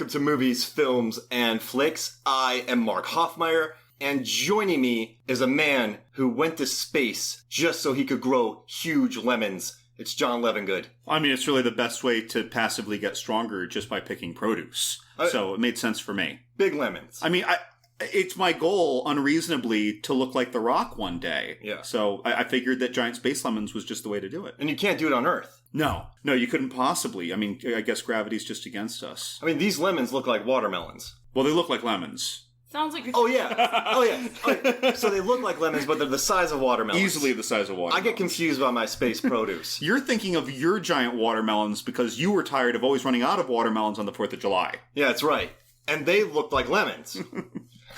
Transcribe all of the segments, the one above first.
welcome to Movies, Films, and Flicks. I am Mark Hoffmeyer, and joining me is a man who went to space just so he could grow huge lemons. It's John Levingood. I mean, it's really the best way to passively get stronger just by picking produce. So it made sense for me. Big lemons. I mean, it's my goal, unreasonably, to look like The Rock one day. Yeah. So I figured that giant space lemons was just the way to do it. And you can't do it on Earth. No, you couldn't possibly. I mean, I guess gravity's just against us. I mean, these lemons look like watermelons. Well, they look like lemons. Sounds like... Oh, yeah. So they look like lemons, but they're the size of watermelons. Easily the size of watermelons. I get confused by my space produce. You're thinking of your giant watermelons because you were tired of always running out of watermelons on the 4th of July. Yeah, that's right. And they look like lemons.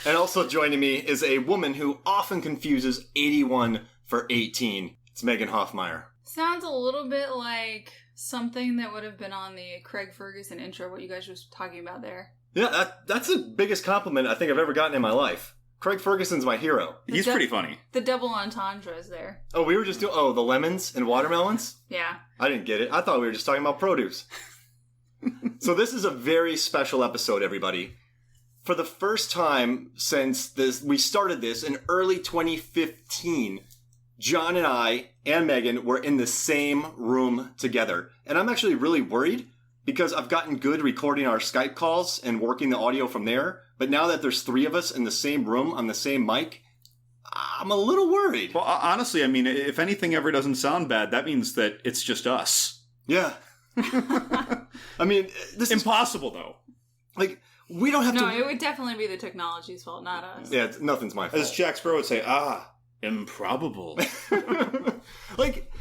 And also joining me is a woman who often confuses 81 for 18. It's Megan Hoffmeyer. Sounds a little bit like something that would have been on the Craig Ferguson intro, what you guys were talking about there. Yeah, that's the biggest compliment I think I've ever gotten in my life. Craig Ferguson's my hero. He's pretty funny. The double entendre is there. Oh, we were just doing... Oh, the lemons and watermelons? Yeah. I didn't get it. I thought we were just talking about produce. So this is a very special episode, everybody. For the first time since we started this in early 2015, John and I and Megan were in the same room together. And I'm actually really worried because I've gotten good recording our Skype calls and working the audio from there. But now that there's three of us in the same room on the same mic, I'm a little worried. Well, honestly, I mean, if anything ever doesn't sound bad, that means that it's just us. Yeah. I mean, this is impossible, though. Like, we don't have to... No, it would definitely be the technology's fault, not us. Yeah, nothing's my fault. As Jack Sparrow would say, improbable. Like,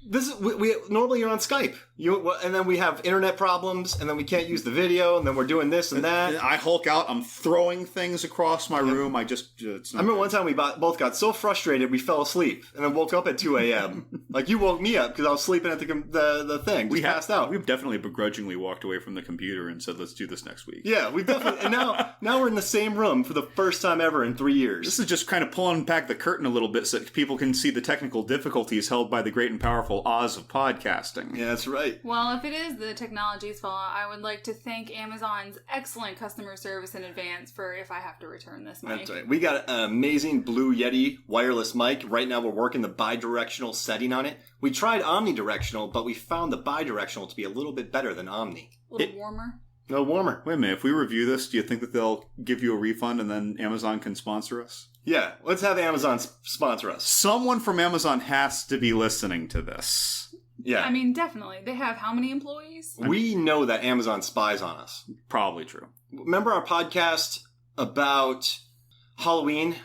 this is... We normally you're on Skype. And then we have internet problems, and then we can't use the video, and then we're doing this and that. I Hulk out, I'm throwing things across my room, I remember one time we both got so frustrated we fell asleep, and then woke up at 2 a.m. Like, you woke me up because I was sleeping at the thing. We passed out. We've definitely begrudgingly walked away from the computer and said, let's do this next week. Yeah, we've definitely... And now we're in the same room for the first time ever in 3 years. This is just kind of pulling back the curtain a little bit so that people can see the technical difficulties held by the great and powerful Oz of podcasting. Yeah, that's right. Well, if it is the technology's fault, I would like to thank Amazon's excellent customer service in advance for if I have to return this mic. That's right. We got an amazing Blue Yeti wireless mic. Right now we're working the bidirectional setting on it. We tried omnidirectional, but we found the bidirectional to be a little bit better than omni. A little warmer? No, warmer. Wait a minute, if we review this, do you think that they'll give you a refund and then Amazon can sponsor us? Yeah, let's have Amazon sponsor us. Someone from Amazon has to be listening to this. Yeah. I mean, definitely. They have how many employees? We know that Amazon spies on us. Probably true. Remember our podcast about Halloween?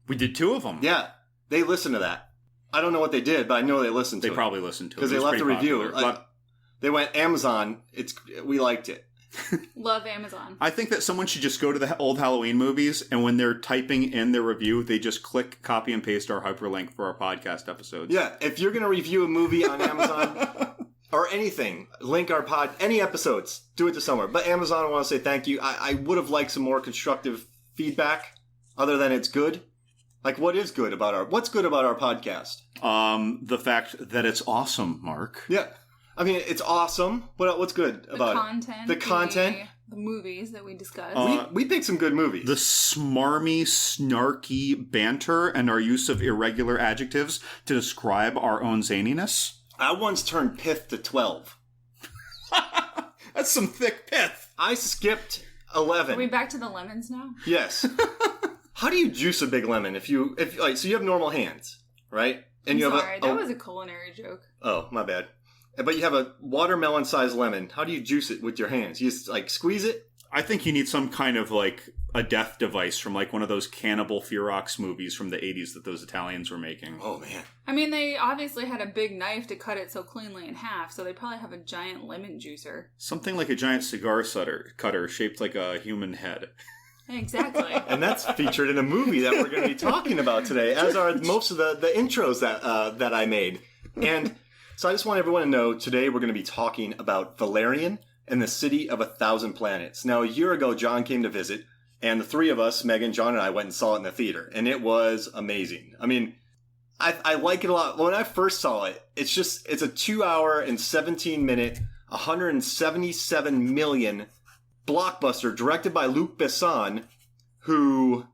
We did 2 of them. Yeah. They listened to that. I don't know what they did, but I know they listened to it. They probably listened to it. Because they left a review. They went, Amazon, we liked it. Love Amazon. I think that someone should just go to the old Halloween movies, and when they're typing in their review, they just click, copy, and paste our hyperlink for our podcast episodes. Yeah, if you're going to review a movie on Amazon or anything, link our any episodes, do it to somewhere. But Amazon, I want to say thank you. I would have liked some more constructive feedback other than it's good. Like, what's good about our podcast? The fact that it's awesome, Mark. Yeah. I mean, it's awesome. What's good about it? The content. The movies that we discussed. We picked some good movies. The smarmy, snarky banter and our use of irregular adjectives to describe our own zaniness. I once turned pith to 12. That's some thick pith. I skipped 11. Are we back to the lemons now? Yes. How do you juice a big lemon so you have normal hands, right? And that was a culinary joke. Oh, my bad. But you have a watermelon-sized lemon. How do you juice it with your hands? You just, squeeze it? I think you need some kind of, a death device from, one of those Cannibal Ferox movies from the 80s that those Italians were making. Oh, man. I mean, they obviously had a big knife to cut it so cleanly in half, so they probably have a giant lemon juicer. Something like a giant cigar cutter shaped like a human head. Exactly. And that's featured in a movie that we're going to be talking about today, as are most of the intros that I made. And... So I just want everyone to know, today we're going to be talking about Valerian and the City of 1,000 Planets. Now, a year ago, John came to visit, and the three of us, Megan, John, and I, went and saw it in the theater. And it was amazing. I mean, I like it a lot. When I first saw it, it's a 2 hour and 17 minute, $177 million blockbuster directed by Luc Besson, who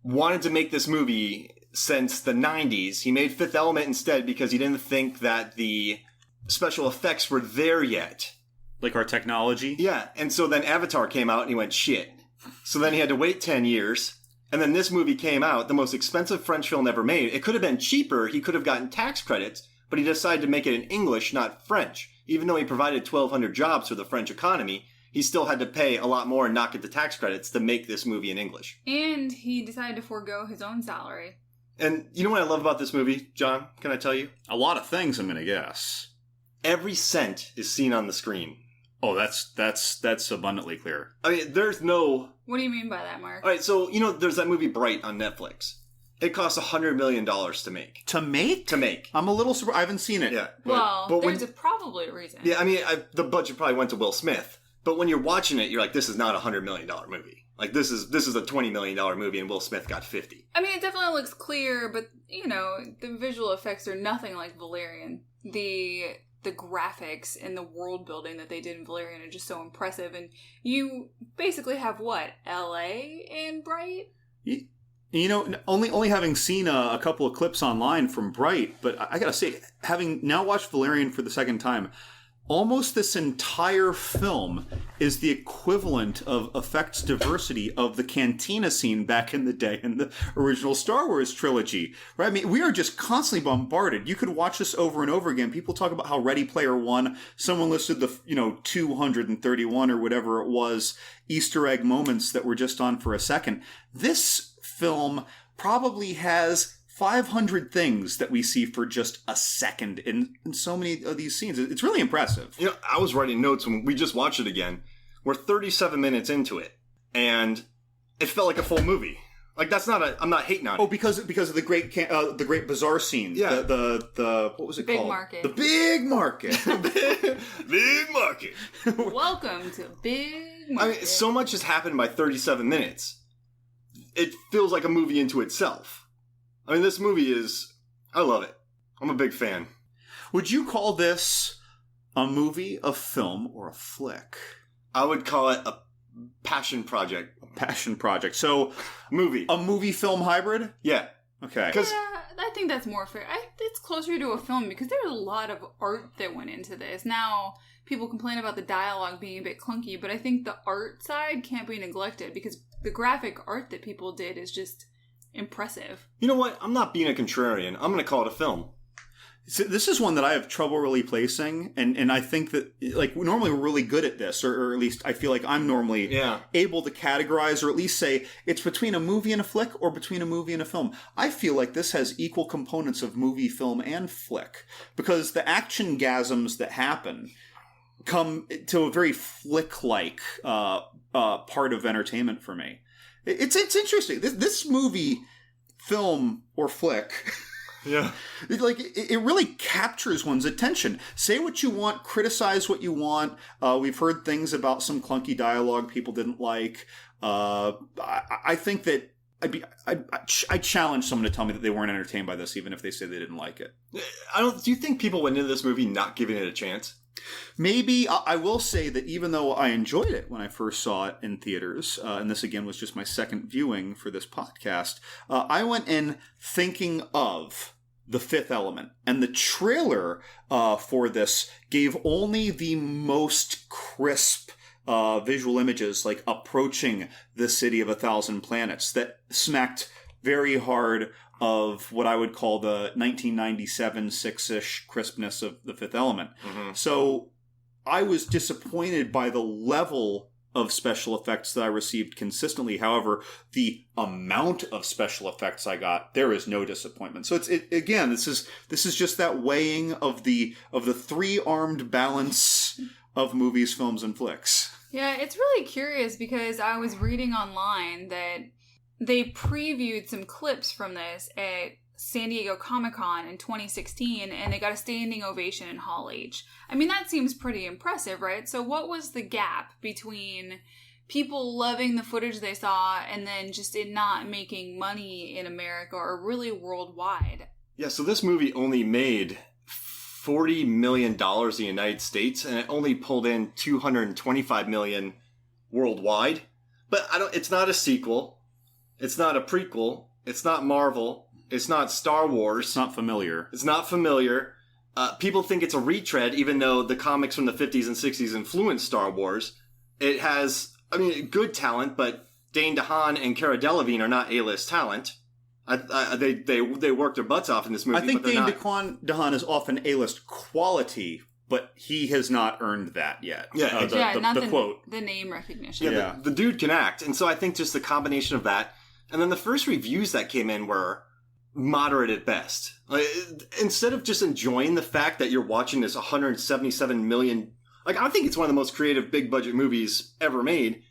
wanted to make this movie since the 90s. He made Fifth Element instead because he didn't think that the special effects were there yet. Like our technology? Yeah, and so then Avatar came out and he went, shit. So then he had to wait 10 years, and then this movie came out, the most expensive French film ever made. It could have been cheaper, he could have gotten tax credits, but he decided to make it in English, not French. Even though he provided 1,200 jobs for the French economy, he still had to pay a lot more and not get the tax credits to make this movie in English. And he decided to forego his own salary. And you know what I love about this movie, John? Can I tell you? A lot of things, I'm going to guess. Every cent is seen on the screen. Oh, that's abundantly clear. I mean, there's no... What do you mean by that, Mark? All right, so, there's that movie Bright on Netflix. It costs $100 million to make. To make? To make. I'm a little surprised. I haven't seen it. Yeah. But there's probably a reason. Yeah, I mean, the budget probably went to Will Smith. But when you're watching it, you're like, this is not a $100 million movie. Like, this is a $20 million movie, and Will Smith got 50. I mean, it definitely looks clear, but, the visual effects are nothing like Valerian. The graphics and the world building that they did in Valerian are just so impressive. And you basically have, what, L.A. in Bright? Only having seen a couple of clips online from Bright, but I gotta say, having now watched Valerian for the second time, almost this entire film is the equivalent of effects diversity of the cantina scene back in the day in the original Star Wars trilogy. Right? I mean, we are just constantly bombarded. You could watch this over and over again. People talk about how Ready Player One, someone listed the 231 or whatever it was Easter egg moments that were just on for a second. This film probably has 500 things that we see for just a second in so many of these scenes. It's really impressive. I was writing notes when we just watched it again. We're 37 minutes into it, and it felt like a full movie. Like, I'm not hating on it. Oh, because of the great bazaar scene. Yeah. The what was it Big called? Market. The Big Market. Big Market. Welcome to Big Market. I mean, so much has happened by 37 minutes. It feels like a movie into itself. I mean, this movie I love it. I'm a big fan. Would you call this a movie, a film, or a flick? I would call it a passion project. Passion project. So, movie. A movie-film hybrid? Yeah. Okay. Yeah, I think that's more fair. It's closer to a film because there's a lot of art that went into this. Now, people complain about the dialogue being a bit clunky, but I think the art side can't be neglected because the graphic art that people did is just impressive. You know what? I'm not being a contrarian. I'm going to call it a film. So this is one that I have trouble really placing, and I think that, like, normally we're really good at this, or at least I feel like I'm normally able to categorize, or at least say it's between a movie and a flick, or between a movie and a film. I feel like this has equal components of movie, film, and flick, because the action-gasms that happen come to a very flick-like part of entertainment for me. It's interesting. This movie, film, or flick... Yeah. It really captures one's attention. Say what you want, criticize what you want. We've heard things about some clunky dialogue people didn't like. I think that I challenge someone to tell me that they weren't entertained by this, even if they say they didn't like it. Do you think people went into this movie not giving it a chance? Maybe. I will say that even though I enjoyed it when I first saw it in theaters, and this again was just my second viewing for this podcast, I went in thinking of The Fifth Element. And the trailer for this gave only the most crisp visual images, like approaching the city of 1,000 planets, that smacked very hard of what I would call the 1997 6-ish crispness of The Fifth Element. Mm-hmm. So I was disappointed by the level of special effects that I received consistently. However, the amount of special effects I got, there is no disappointment. So again, this is just that weighing of the three-armed balance of movies, films, and flicks. Yeah, it's really curious because I was reading online that they previewed some clips from this at San Diego Comic-Con in 2016, and they got a standing ovation in Hall H. I mean, that seems pretty impressive, right? So what was the gap between people loving the footage they saw and then just it not making money in America or really worldwide? Yeah, so this movie only made $40 million in the United States, and it only pulled in $225 million worldwide. But it's not a sequel. It's not a prequel. It's not Marvel. It's not Star Wars. It's not familiar. It's not familiar. People think it's a retread, even though the comics from the 50s and 60s influenced Star Wars. It has, good talent, but Dane DeHaan and Cara Delevingne are not A-list talent. They work their butts off in this movie. I think but Dane not... DeHaan is often A-list quality, but he has not earned that yet. Yeah, the quote. The name recognition. Yeah, the dude can act. And so I think just the combination of that, and then the first reviews that came in were moderate at best. Instead of just enjoying the fact that you're watching this 177 million... I think it's one of the most creative big-budget movies ever made.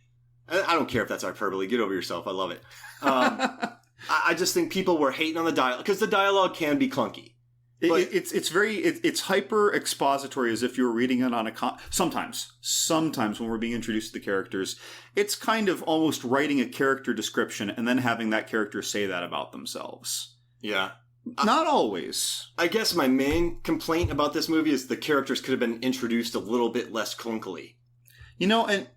I don't care if that's hyperbole. Get over yourself. I love it. I just think people were hating on the dialogue, because the dialogue can be clunky. It's hyper expository, as if you were reading it on sometimes when we're being introduced to the characters, it's kind of almost writing a character description and then having that character say that about themselves. Yeah. Not always. I guess my main complaint about this movie is the characters could have been introduced a little bit less clunkily. And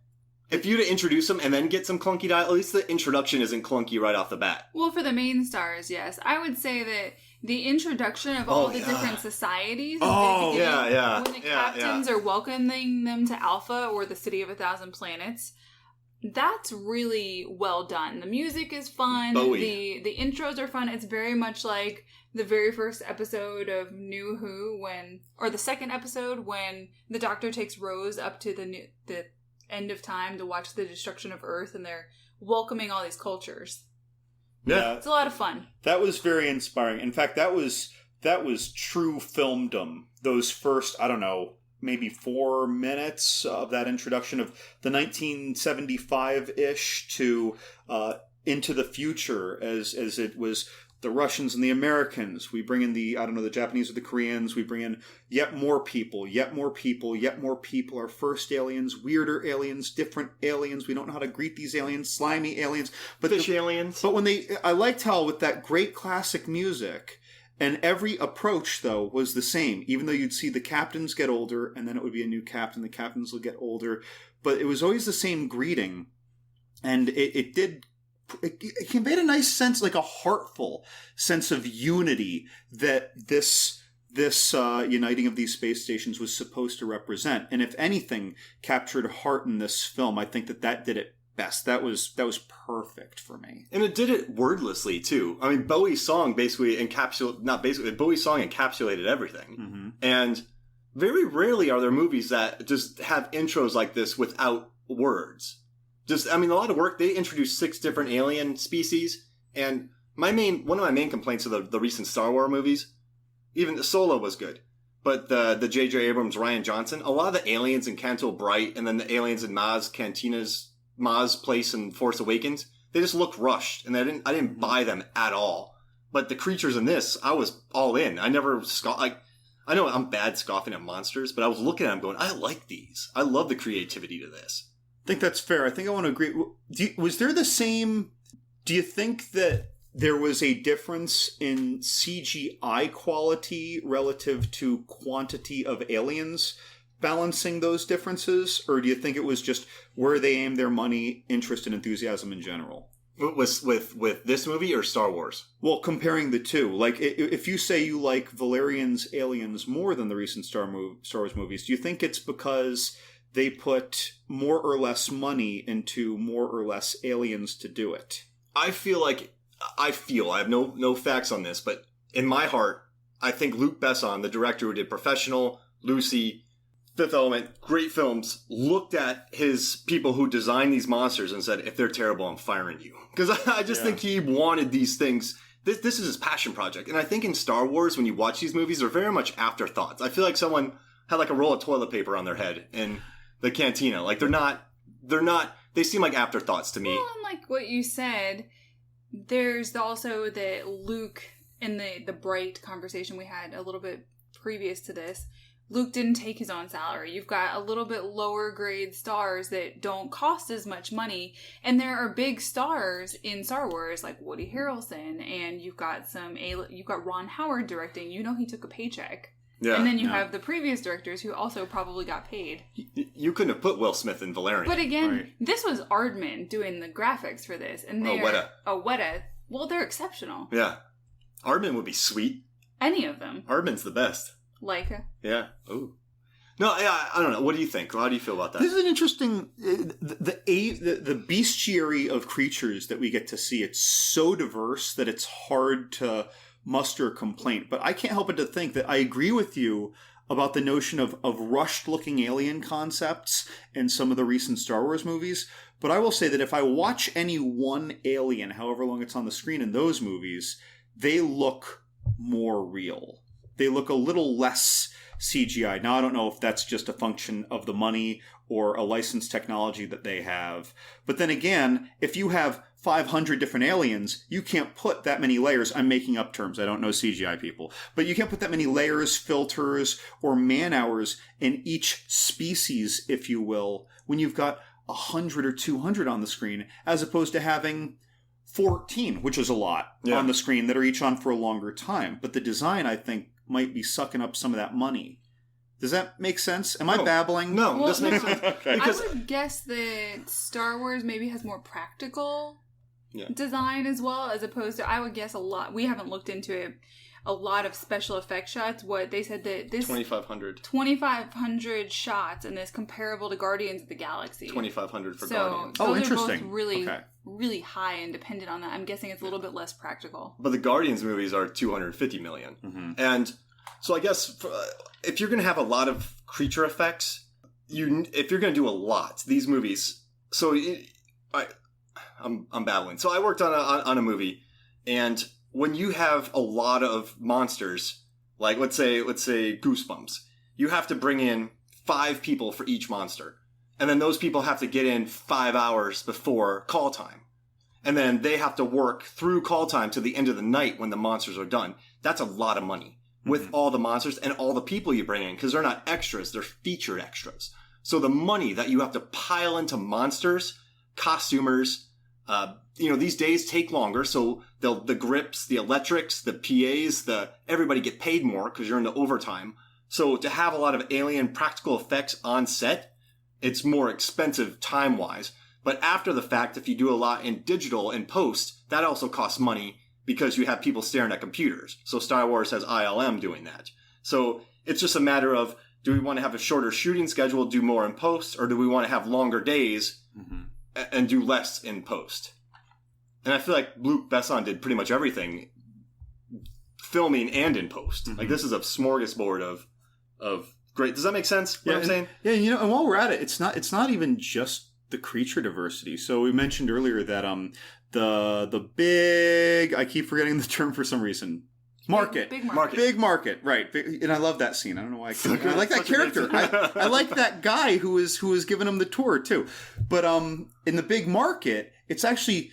if you'd introduce them and then get some clunky dialogue, at least the introduction isn't clunky right off the bat. Well, for the main stars, yes. I would say that the introduction of all the different societies when the captains are welcoming them to Alpha or the City of 1,000 Planets, that's really well done. The music is fun. Bowie. The intros are fun. It's very much like the very first episode of New Who or the second episode when the Doctor takes Rose up to the end of time to watch the destruction of Earth, and they're welcoming all these cultures. Yeah. It's a lot of fun. That was very inspiring. In fact, that was true filmdom. Those first, maybe 4 minutes of that introduction of the 1975-ish to Into the Future, as it was the Russians and the Americans. We bring in the Japanese or the Koreans. We bring in yet more people. Our first aliens, weirder aliens, different aliens. We don't know how to greet these aliens, slimy aliens. But Fish aliens. But I liked how with that great classic music, and every approach, though, was the same. Even though you'd see the captains get older, and then it would be a new captain. The captains will get older. But it was always the same greeting. And it conveyed a nice sense, like a heartful sense of unity that this uniting of these space stations was supposed to represent. And if anything captured heart in this film, I think that did it best. That was perfect for me. And it did it wordlessly, too. Bowie's song encapsulated everything. Mm-hmm. And very rarely are there movies that just have intros like this without words. A lot of work. They introduced 6 different alien species, and one of my main complaints of the recent Star Wars movies, even the Solo was good, but the J.J. Abrams, Rian Johnson, a lot of the aliens in Canto Bright, and then the aliens in Maz place in Force Awakens, they just look rushed, and I didn't buy them at all. But the creatures in this, I was all in. I never I know I'm bad scoffing at monsters, but I was looking at them going, I like these. I love the creativity to this. I think that's fair. I think I want to agree. Was there the same... Do you think that there was a difference in CGI quality relative to quantity of aliens balancing those differences? Or do you think it was just where they aimed their money, interest, and enthusiasm in general? With this movie or Star Wars? Well, comparing the two. Like, if you say you like Valerian's aliens more than the recent Star Wars movies, do you think it's because they put more or less money into more or less aliens to do it? I have no facts on this, but in my heart, I think Luc Besson, the director who did Professional, Lucy, Fifth Element, great films, looked at his people who designed these monsters and said, if they're terrible, I'm firing you. Because I just think he wanted these things. This is his passion project. And I think in Star Wars, when you watch these movies, they're very much afterthoughts. I feel like someone had like a roll of toilet paper on their head in the cantina. Like they're not, they seem like afterthoughts to me. Well, and like what you said, there's also the Luke in the Bright conversation we had a little bit previous to this. Luke didn't take his own salary. You've got a little bit lower grade stars that don't cost as much money. And there are big stars in Star Wars like Woody Harrelson, and you've got Ron Howard directing. He took a paycheck. Yeah. And then you have the previous directors who also probably got paid. You couldn't have put Will Smith in Valerian. But again, this was Aardman doing the graphics for this. And they're... WETA. WETA. Well, they're exceptional. Yeah. Aardman would be sweet. Any of them. Aardman's the best. Leica. Yeah. Ooh. No, I don't know. What do you think? How do you feel about that? This is an interesting... The bestiary of creatures that we get to see, it's so diverse that it's hard to muster a complaint. But I can't help but to think that I agree with you about the notion of rushed-looking alien concepts in some of the recent Star Wars movies. But I will say that if I watch any one alien, however long it's on the screen in those movies, they look more real. They look a little less CGI. Now, I don't know if that's just a function of the money or a licensed technology that they have. But then again, if you have 500 different aliens, you can't put that many layers. I'm making up terms. I don't know CGI people. But you can't put that many layers, filters, or man-hours in each species, if you will, when you've got 100 or 200 on the screen, as opposed to having 14, which is a lot, on the screen that are each on for a longer time. But the design, I think, might be sucking up some of that money. Does that make sense? Am I babbling? No, this makes sense. Okay. Because I would guess that Star Wars maybe has more practical design as well, as opposed to, I would guess, a lot. We haven't looked into it. A lot of special effect shots. What they said that this 2,500 shots, and this comparable to Guardians of the Galaxy. 2,500 for Guardians. Those interesting. are both really, really high and dependent on that. I'm guessing it's a little bit less practical. But the Guardians movies are 250 million, and so I guess if you're going to have a lot of creature effects, if you're going to do a lot, these movies. So I'm babbling. So I worked on a movie, and when you have a lot of monsters, like let's say Goosebumps, you have to bring in 5 people for each monster. And then those people have to get in 5 hours before call time. And then they have to work through call time to the end of the night when the monsters are done. That's a lot of money with all the monsters and all the people you bring in, because they're not extras, they're featured extras. So the money that you have to pile into monsters, costumers, these days take longer, so the grips, the electrics, the PAs, everybody get paid more because you're in the overtime. So to have a lot of alien practical effects on set, it's more expensive time-wise. But after the fact, if you do a lot in digital and post, that also costs money because you have people staring at computers. So Star Wars has ILM doing that. So it's just a matter of, do we want to have a shorter shooting schedule, do more in post, or do we want to have longer days and do less in post? And I feel like Luc Besson did pretty much everything, filming and in post. Like, this is a smorgasbord of great. Does that make sense? What I'm saying? Yeah, and while we're at it, it's not even just the creature diversity. So we mentioned earlier that the big, I keep forgetting the term for some reason. Market. Big market. Big market, right. And I love that scene. I don't know why I like that character. I like that guy who was giving him the tour, too. But in the big market, it's actually...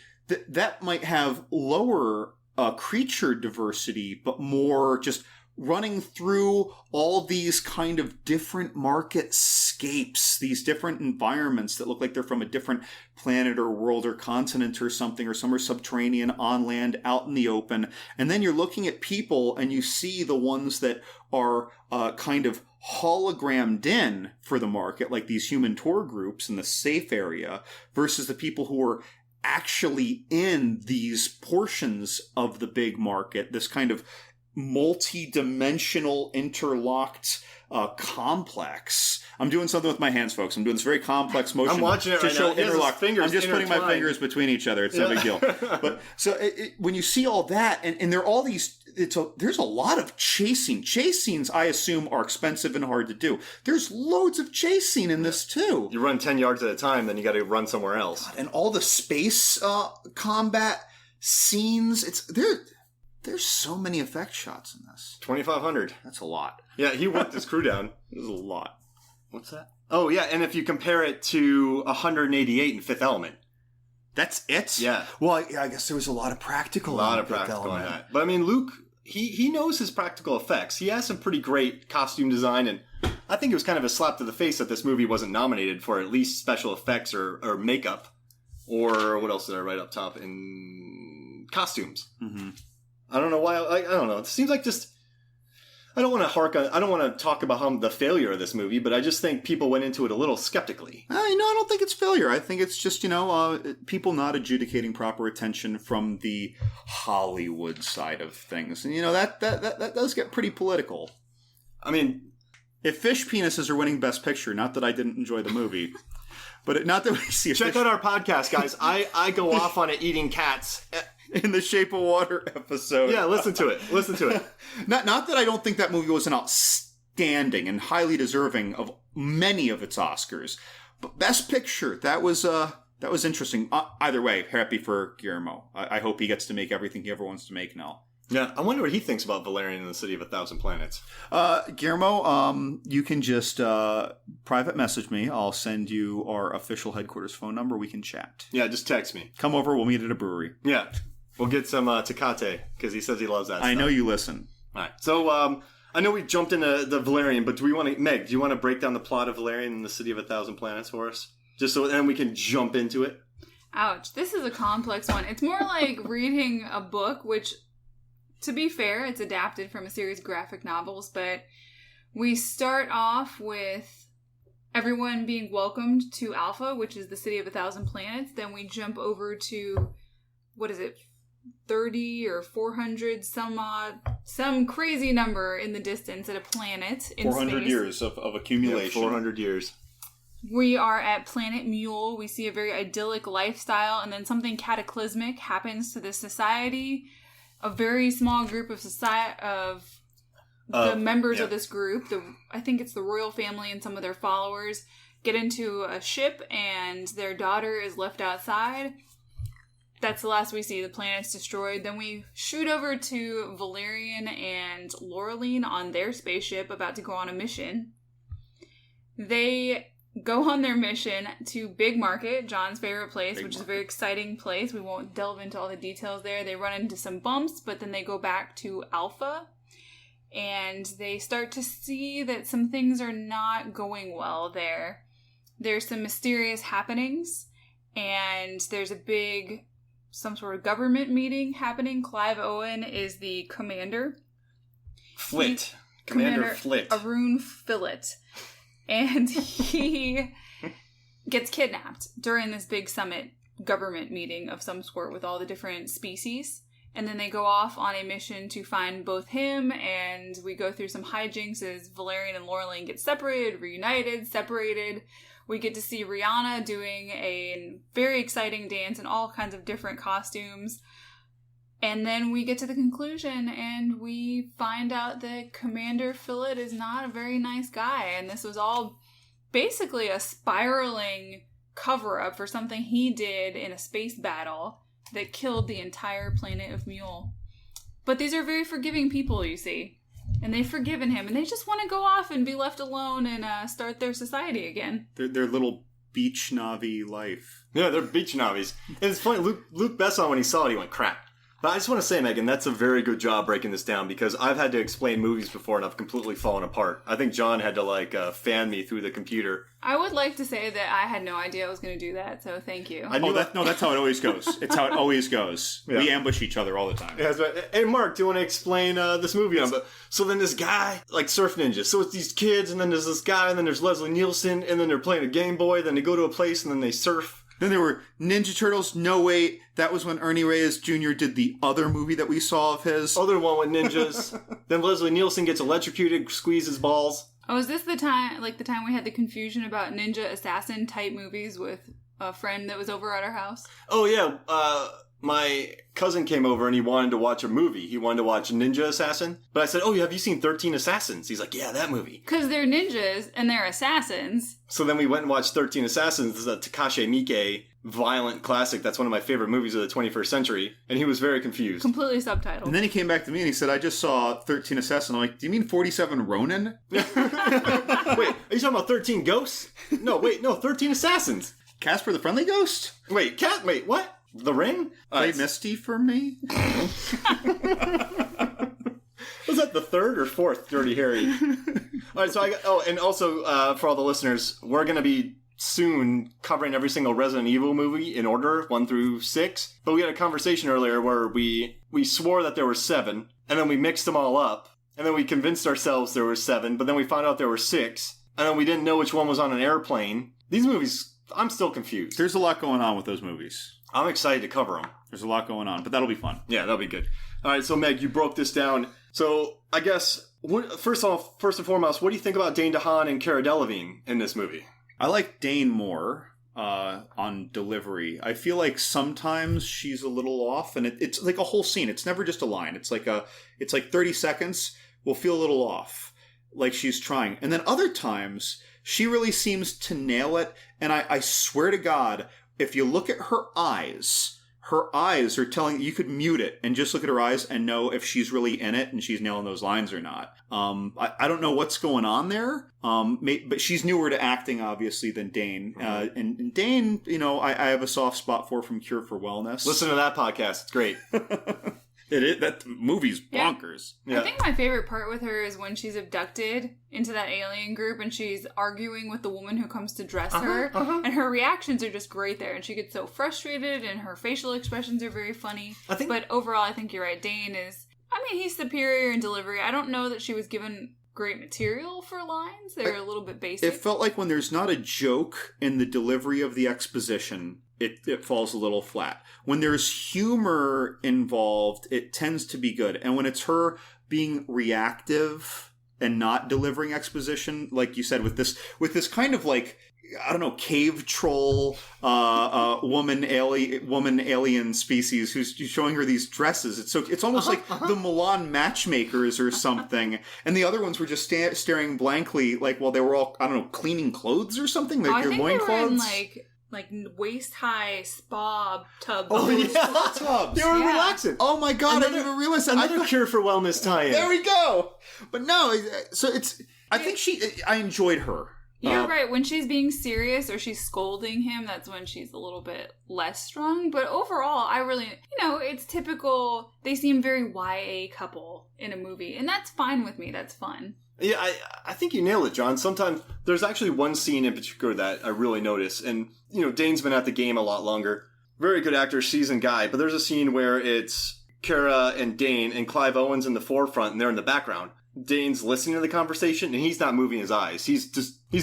that might have lower creature diversity, but more just running through all these kind of different marketscapes, these different environments that look like they're from a different planet or world or continent or something, or some are subterranean, on land, out in the open. And then you're looking at people and you see the ones that are kind of hologrammed in for the market, like these human tour groups in the safe area, versus the people who are actually in these portions of the big market, this kind of multi-dimensional interlocked complex. I'm doing something with my hands, folks. I'm doing this very complex motion. I'm watching it to right show now. interlock. Fingers I'm just putting my fingers between each other. It's no big deal. But so when you see all that, and there are all these, there's a lot of chasing. Chase scenes, I assume, are expensive and hard to do. There's loads of chase scene in this too. You run 10 yards at a time, then you got to run somewhere else. God, and all the space combat scenes. There's so many effect shots in this. 2,500. That's a lot. Yeah, he worked his crew down. This is a lot. What's that? Oh, yeah, and if you compare it to 188 in Fifth Element. That's it? Yeah. Well, I guess there was a lot of practical. A lot of practical on that. But I mean, Luke, he knows his practical effects. He has some pretty great costume design, and I think it was kind of a slap to the face that this movie wasn't nominated for at least special effects or makeup. Or what else did I write up top? In costumes. Mm-hmm. I don't know why. I don't know. It seems like just... I don't want to talk about the failure of this movie, but I just think people went into it a little skeptically. I don't think it's failure. I think it's just, people not adjudicating proper attention from the Hollywood side of things. And, that does get pretty political. I mean, if fish penises are winning Best Picture, not that I didn't enjoy the movie, but not that we see a check out our podcast, guys. I go off on it eating cats. In the Shape of Water episode. Yeah, listen to it. Not that I don't think that movie was an outstanding and highly deserving of many of its Oscars. But Best Picture, that was interesting. Either way, happy for Guillermo. I hope he gets to make everything he ever wants to make now. Yeah, I wonder what he thinks about Valerian and the City of a Thousand Planets. Guillermo, you can just private message me. I'll send you our official headquarters phone number. We can chat. Yeah, just text me. Come over. We'll meet at a brewery. Yeah. We'll get some Tecate, because he says he loves that stuff. I know you listen. All right. So, I know we jumped into the Valerian, but do you want to break down the plot of Valerian and the City of a Thousand Planets for us? Just so then we can jump into it? Ouch. This is a complex one. It's more like reading a book, which, to be fair, it's adapted from a series of graphic novels, but we start off with everyone being welcomed to Alpha, which is the City of a Thousand Planets. Then we jump over to, 30 or 400, some crazy number in the distance at a planet in 400 space. years of accumulation. Yeah, 400 years. We are at Planet Mule. We see a very idyllic lifestyle, and then something cataclysmic happens to this society. A very small group of the members of this group, I think it's the royal family and some of their followers, get into a ship, and their daughter is left outside. That's the last we see. The planet's destroyed. Then we shoot over to Valerian and Laureline on their spaceship about to go on a mission. They go on their mission to Big Market, John's favorite place, which is a very exciting place. We won't delve into all the details there. They run into some bumps, but then they go back to Alpha, and they start to see that some things are not going well there. There's some mysterious happenings, and there's some sort of government meeting happening. Clive Owen is the commander. Commander Flit. Arun Fillet. And he gets kidnapped during this big summit government meeting of some sort with all the different species. And then they go off on a mission to find both him, and we go through some hijinks as Valerian and Laureline get separated, reunited, separated. We get to see Rihanna doing a very exciting dance in all kinds of different costumes. And then we get to the conclusion, and we find out that Commander Fillet is not a very nice guy. And this was all basically a spiraling cover-up for something he did in a space battle that killed the entire planet of Mule. But these are very forgiving people, you see. And they've forgiven him, and they just want to go off and be left alone and start their society again. Their little beach Navi life. Yeah, they're beach Navis. And it's funny, Luc Besson, when he saw it, he went, crap. But I just want to say, Megan, that's a very good job breaking this down, because I've had to explain movies before and I've completely fallen apart. I think John had to, fan me through the computer. I would like to say that I had no idea I was going to do that, so thank you. That's how it always goes. It's how it always goes. Yeah. We ambush each other all the time. Yeah, hey, Mark, do you want to explain this movie? So then this guy, surf ninjas. So it's these kids, and then there's this guy, and then there's Leslie Nielsen, and then they're playing a Game Boy, then they go to a place, and then they surf. Then there were Ninja Turtles. No, wait. That was when Ernie Reyes Jr. did the other movie that we saw of his. Other one with ninjas. Then Leslie Nielsen gets electrocuted, squeezes balls. Oh, is this the time we had the confusion about ninja assassin type movies with a friend that was over at our house? Oh, yeah. My cousin came over and he wanted to watch a movie. He wanted to watch Ninja Assassin. But I said, oh, have you seen 13 Assassins? He's like, yeah, that movie. Because they're ninjas and they're assassins. So then we went and watched 13 Assassins. This is a Takashi Miike violent classic. That's one of my favorite movies of the 21st century. And he was very confused. Completely subtitled. And then he came back to me and he said, I just saw 13 Assassins. I'm like, do you mean 47 Ronin? Wait, are you talking about 13 Ghosts? No, 13 Assassins. Casper the Friendly Ghost? Wait, what? The Ring? Play Misty for me? Was that the third or fourth Dirty Harry? All right, so and also for all the listeners, we're going to be soon covering every single Resident Evil movie in order, 1 through 6. But we had a conversation earlier where we swore that there were 7, and then we mixed them all up. And then we convinced ourselves there were 7, but then we found out there were 6. And then we didn't know which one was on an airplane. These movies, I'm still confused. There's a lot going on with those movies. I'm excited to cover them. There's a lot going on, but that'll be fun. Yeah, that'll be good. All right, so Meg, you broke this down. So I guess, first and foremost, what do you think about Dane DeHaan and Cara Delevingne in this movie? I like Dane more on delivery. I feel like sometimes she's a little off, and it's like a whole scene. It's never just a line. It's like 30 seconds. We'll feel a little off, like she's trying. And then other times, she really seems to nail it. And I swear to God, if you look at her eyes are telling you could mute it and just look at her eyes and know if she's really in it and she's nailing those lines or not. I don't know what's going on there, but she's newer to acting, obviously, than Dane. And Dane, I have a soft spot from Cure for Wellness. Listen to that podcast. It's great. That movie's bonkers. Yeah. I think my favorite part with her is when she's abducted into that alien group and she's arguing with the woman who comes to dress her. And her reactions are just great there. And she gets so frustrated and her facial expressions are very funny. But overall, I think you're right. Dane is, he's superior in delivery. I don't know that she was given great material for lines. They're a little bit basic. It felt like when there's not a joke in the delivery of the exposition, it falls a little flat. When there's humor involved, it tends to be good. And when it's her being reactive and not delivering exposition, like you said, with this kind of like, I don't know, cave troll woman alien species who's showing her these dresses. It's almost like the Milan matchmakers or something. And the other ones were just staring blankly, like while they were all, I don't know, cleaning clothes or something. Like their loincloths. Like waist-high spa tubs. Oh, yeah. Tubs. They were relaxing. Oh, my God. I didn't even realize that. Another Cure for Wellness tie-in. There we go. But no, so I enjoyed her. You're right. When she's being serious or she's scolding him, that's when she's a little bit less strong. But overall, I really, it's typical. They seem very YA couple in a movie. And that's fine with me. That's fun. Yeah, I think you nailed it, John. Sometimes there's actually one scene in particular that I really notice. And, Dane's been at the game a lot longer. Very good actor, seasoned guy. But there's a scene where it's Cara and Dane and Clive Owen's in the forefront and they're in the background. Dane's listening to the conversation and he's not moving his eyes. He's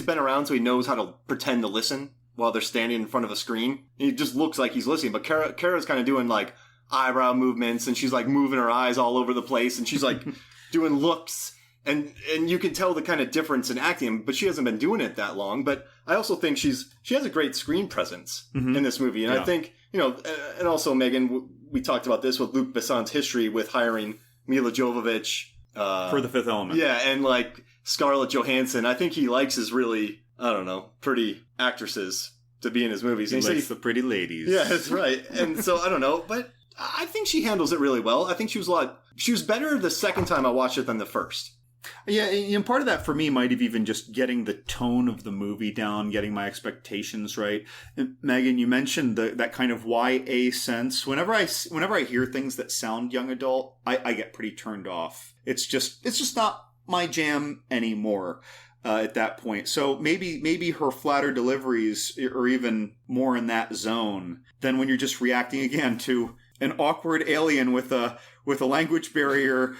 been around so he knows how to pretend to listen while they're standing in front of a screen. He just looks like he's listening. But Cara's kind of doing like eyebrow movements and she's like moving her eyes all over the place and she's like doing looks. And you can tell the kind of difference in acting, but she hasn't been doing it that long. But I also think she has a great screen presence in this movie. And I think, and also, Megan, we talked about this with Luc Besson's history with hiring Mila Jovovich. For The Fifth Element. Yeah, and like Scarlett Johansson. I think he likes his really, I don't know, pretty actresses to be in his movies. He likes the pretty ladies. Yeah, that's right. And so, I don't know, but I think she handles it really well. I think she was better the second time I watched it than the first. Yeah, and part of that for me might have even just getting the tone of the movie down, getting my expectations right. And Megan, you mentioned that kind of YA sense. Whenever I hear things that sound young adult, I get pretty turned off. It's just not my jam anymore at that point. So maybe her flatter deliveries are even more in that zone than when you're just reacting again to an awkward alien with a language barrier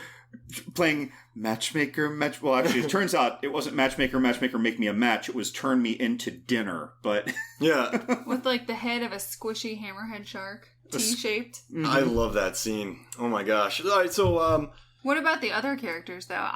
playing matchmaker. Well, actually, it turns out it wasn't matchmaker make me a match. It was turn me into dinner. But yeah, with like the head of a squishy hammerhead shark, T-shaped. I love that scene. Oh my gosh! All right, so what about the other characters though?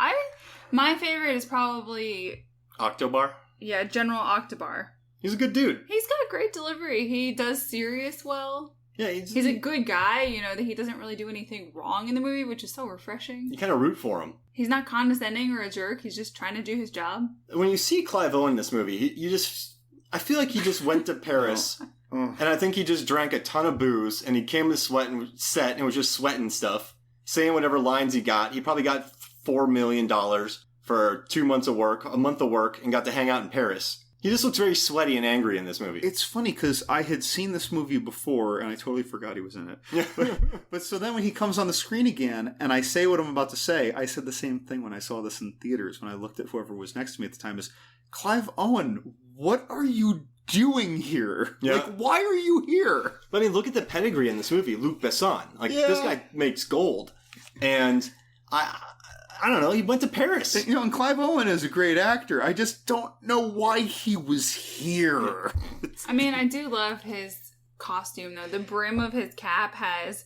My favorite is probably Octobar. Yeah, General Octobar. He's a good dude. He's got a great delivery. He does serious well. Yeah, he's a good guy, that he doesn't really do anything wrong in the movie, which is so refreshing. You kind of root for him. He's not condescending or a jerk. He's just trying to do his job. When you see Clive Owen in this movie, I feel like he just went to Paris, and I think he just drank a ton of booze, and he came to set and was just sweating stuff, saying whatever lines he got. He probably got $4 million for 2 months of work, a month of work, and got to hang out in Paris. He just looks very sweaty and angry in this movie. It's funny because I had seen this movie before and I totally forgot he was in it. Yeah. But so then when he comes on the screen again and I say what I'm about to say, I said the same thing when I saw this in theaters when I looked at whoever was next to me at the time is, Clive Owen, what are you doing here? Yeah. Like, why are you here? But I mean, look at the pedigree in this movie. Luc Besson. This guy makes gold. And I don't know, he went to Paris. And Clive Owen is a great actor. I just don't know why he was here. I mean, I do love his costume, though. The brim of his cap has,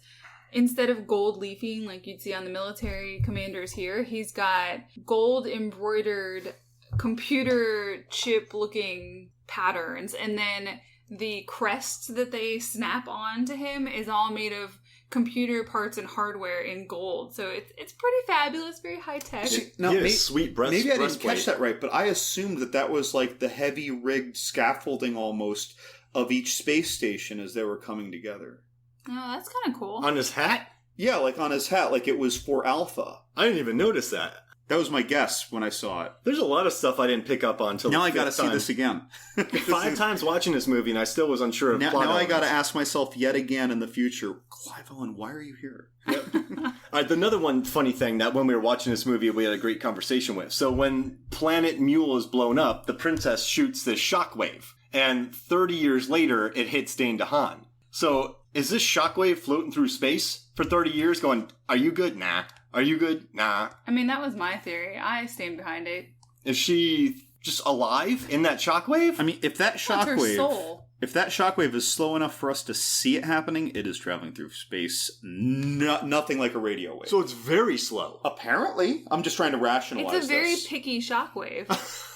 instead of gold leafing like you'd see on the military commanders here, he's got gold embroidered computer chip looking patterns, and then the crest that they snap on to him is all made of computer parts and hardware in gold. So it's pretty fabulous, very high tech. Now, sweet breast. Maybe I didn't catch that right, but I assumed that was like the heavy rigged scaffolding almost of each space station as they were coming together. Oh, that's kind of cool. On his hat? Yeah, like on his hat, like it was for Alpha. I didn't even notice that. That was my guess when I saw it. There's a lot of stuff I didn't pick up on until now the I got to fifth see time. this again. 5 times watching this movie, and I still was unsure of plot Now I elements. got to ask myself yet again in the future, Clive Owen, why are you here? Yep. Another one funny thing that when we were watching this movie, we had a great conversation with. So when Planet Mule is blown up, the princess shoots this shockwave, and 30 years later, it hits Dane DeHaan. So is this shockwave floating through space for 30 years going, are you good? Nah. Are you good? Nah. I mean, that was my theory. I stand behind it. Is she just alive in that shockwave? I mean, if that That's her shockwave... soul. If that shockwave is slow enough for us to see it happening, it is traveling through space. Nothing like a radio wave. So it's very slow. Apparently. I'm just trying to rationalize It's a very this. picky shockwave.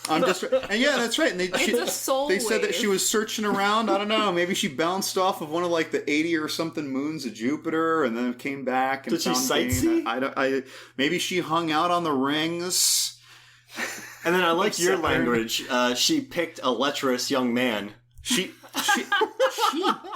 And yeah, that's right. And It's a soul they said that wave. she was searching around. I don't know. Maybe she bounced off of one of like the 80 or something moons of Jupiter, and then came back and Did she found sightsee? Dane. Maybe she hung out on the rings. And then I like your Saturn. language. She picked a lecherous young man. She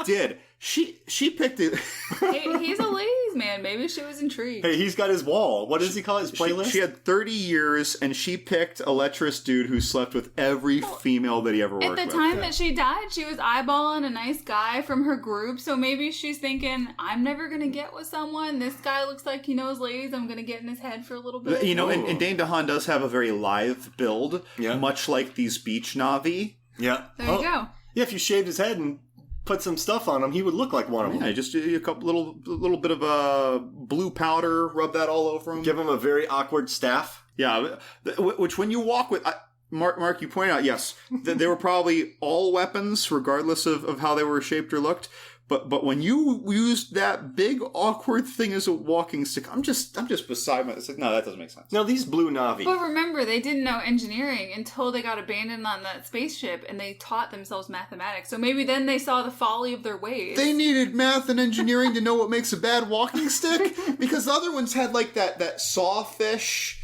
did. She picked it. He's a ladies' man. Maybe she was intrigued. Hey, he's got his wall. What does he call it? His playlist? She had 30 years, and she picked a lecherous dude who slept with every female that he ever worked At with. the time that she died, she was eyeballing a nice guy from her group, so maybe she's thinking, I'm never going to get with someone. This guy looks like he knows ladies. I'm going to get in his head for a little bit. You know, and Dane DeHaan does have a very lithe build, much like these beach Na'vi. Yeah. There you go. Yeah, if you shaved his head and put some stuff on him, he would look like one of them. Yeah, just a couple little bit of blue powder, rub that all over him. Give him a very awkward staff. Yeah, which when you walk with... Mark, you point out, yes, that they were probably all weapons, regardless of how they were shaped or looked. But when you used that big awkward thing as a walking stick, I'm just beside myself. It's like, no, that doesn't make sense. Now, these blue Na'vi... But remember, they didn't know engineering until they got abandoned on that spaceship, and they taught themselves mathematics. So maybe then they saw the folly of their ways. They needed math and engineering to know what makes a bad walking stick, because the other ones had like that sawfish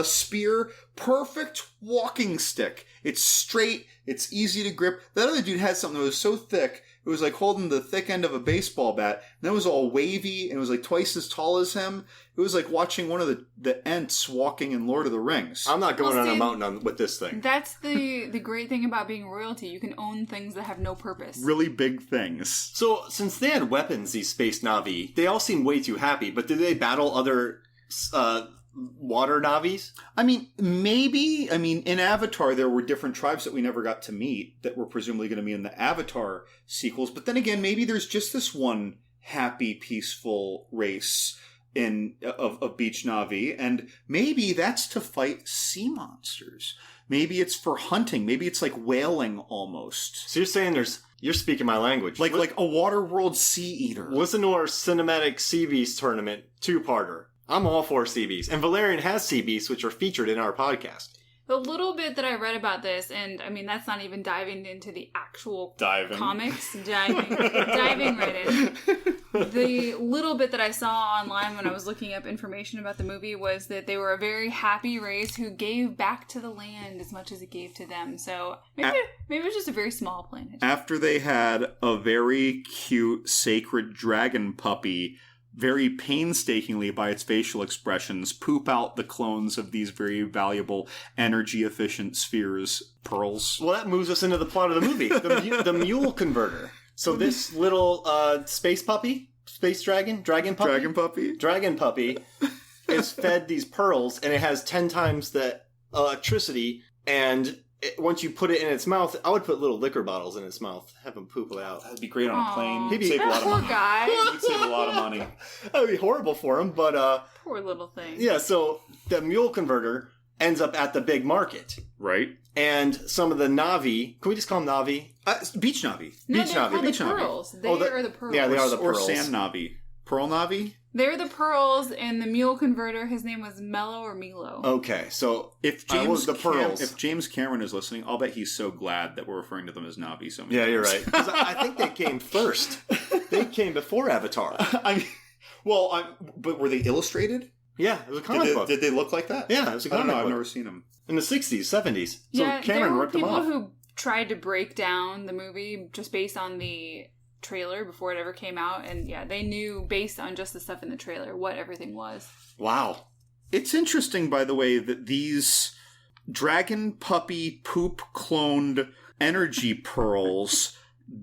spear. Perfect walking stick. It's straight. It's easy to grip. That other dude had something that was so thick, it was like holding the thick end of a baseball bat. And that was all wavy, and it was like twice as tall as him. It was like watching one of the Ents walking in Lord of the Rings. I'm not going on a mountain with this thing. That's the great thing about being royalty. You can own things that have no purpose. Really big things. So, since they had weapons, these space Na'vi, they all seem way too happy, but did they battle other water Na'vis? I mean, maybe. I mean, in Avatar, there were different tribes that we never got to meet that were presumably going to be in the Avatar sequels. But then again, maybe there's just this one happy, peaceful race of beach Na'vi, and maybe that's to fight sea monsters. Maybe it's for hunting. Maybe it's like whaling almost. So you're saying you're speaking my language. Like a Waterworld sea eater. Listen to our cinematic Sea Beast tournament 2-parter. I'm all for Sea Beasts. And Valerian has Sea Beasts, which are featured in our podcast. The little bit that I read about this, and I mean, that's not even diving into the actual comics. Diving right in. The little bit that I saw online when I was looking up information about the movie was that they were a very happy race who gave back to the land as much as it gave to them. So maybe it was just a very small planet. After they had a very cute, sacred dragon puppy, very painstakingly by its facial expressions, poop out the clones of these very valuable energy-efficient spheres, pearls. Well, that moves us into the plot of the movie. The mule converter. So this little space puppy, dragon puppy is fed these pearls, and it has 10 times the electricity, and once you put it in its mouth, I would put little liquor bottles in its mouth, have him poop it out. That'd be great on a plane. He'd be save a lot of Poor money. guy. He'd save a lot lot of money. That would be horrible for him, but Poor little thing. yeah, so the mule converter ends up at the big market. Right. And some of the Na'vi, can we just call them Na'vi? Beach Navi. No, Beach they're Na'vi. called Beach the Na'vi. pearls. They Oh, are the pearls. Yeah, they are the Or pearls. sand Navi. Pearl Navi? They're the pearls, and the mule converter, his name was Mello or Milo. Okay, so If I was James the pearls. if James Cameron is listening, I'll bet he's so glad that we're referring to them as Navi so many Yeah, you're times. right. 'Cause I think they came first. They came before Avatar. I mean, but were they illustrated? Yeah, it was a comic book. Did they look like that? Yeah, it was a I don't comic know. I've book. never seen them. In the 60s, 70s. So Yeah, Cameron there were ripped them people off. who tried to break down the movie just based on the trailer before it ever came out, and yeah, they knew based on just the stuff in the trailer what everything was. Wow. It's interesting, by the way, that these dragon puppy poop cloned energy pearls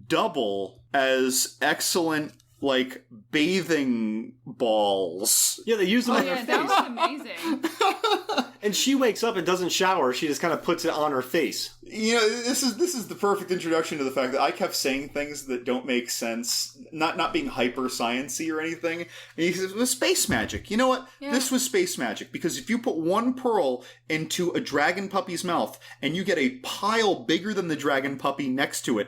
double as excellent, like, bathing balls. Yeah, they use them Oh on yeah, her that face. was amazing. And she wakes up and doesn't shower. She just kind of puts it on her face. You know, this is the perfect introduction to the fact that I kept saying things that don't make sense, not being hyper sciencey or anything. And he says, it was space magic. You know what? Yeah. This was space magic, because if you put one pearl into a dragon puppy's mouth and you get a pile bigger than the dragon puppy next to it,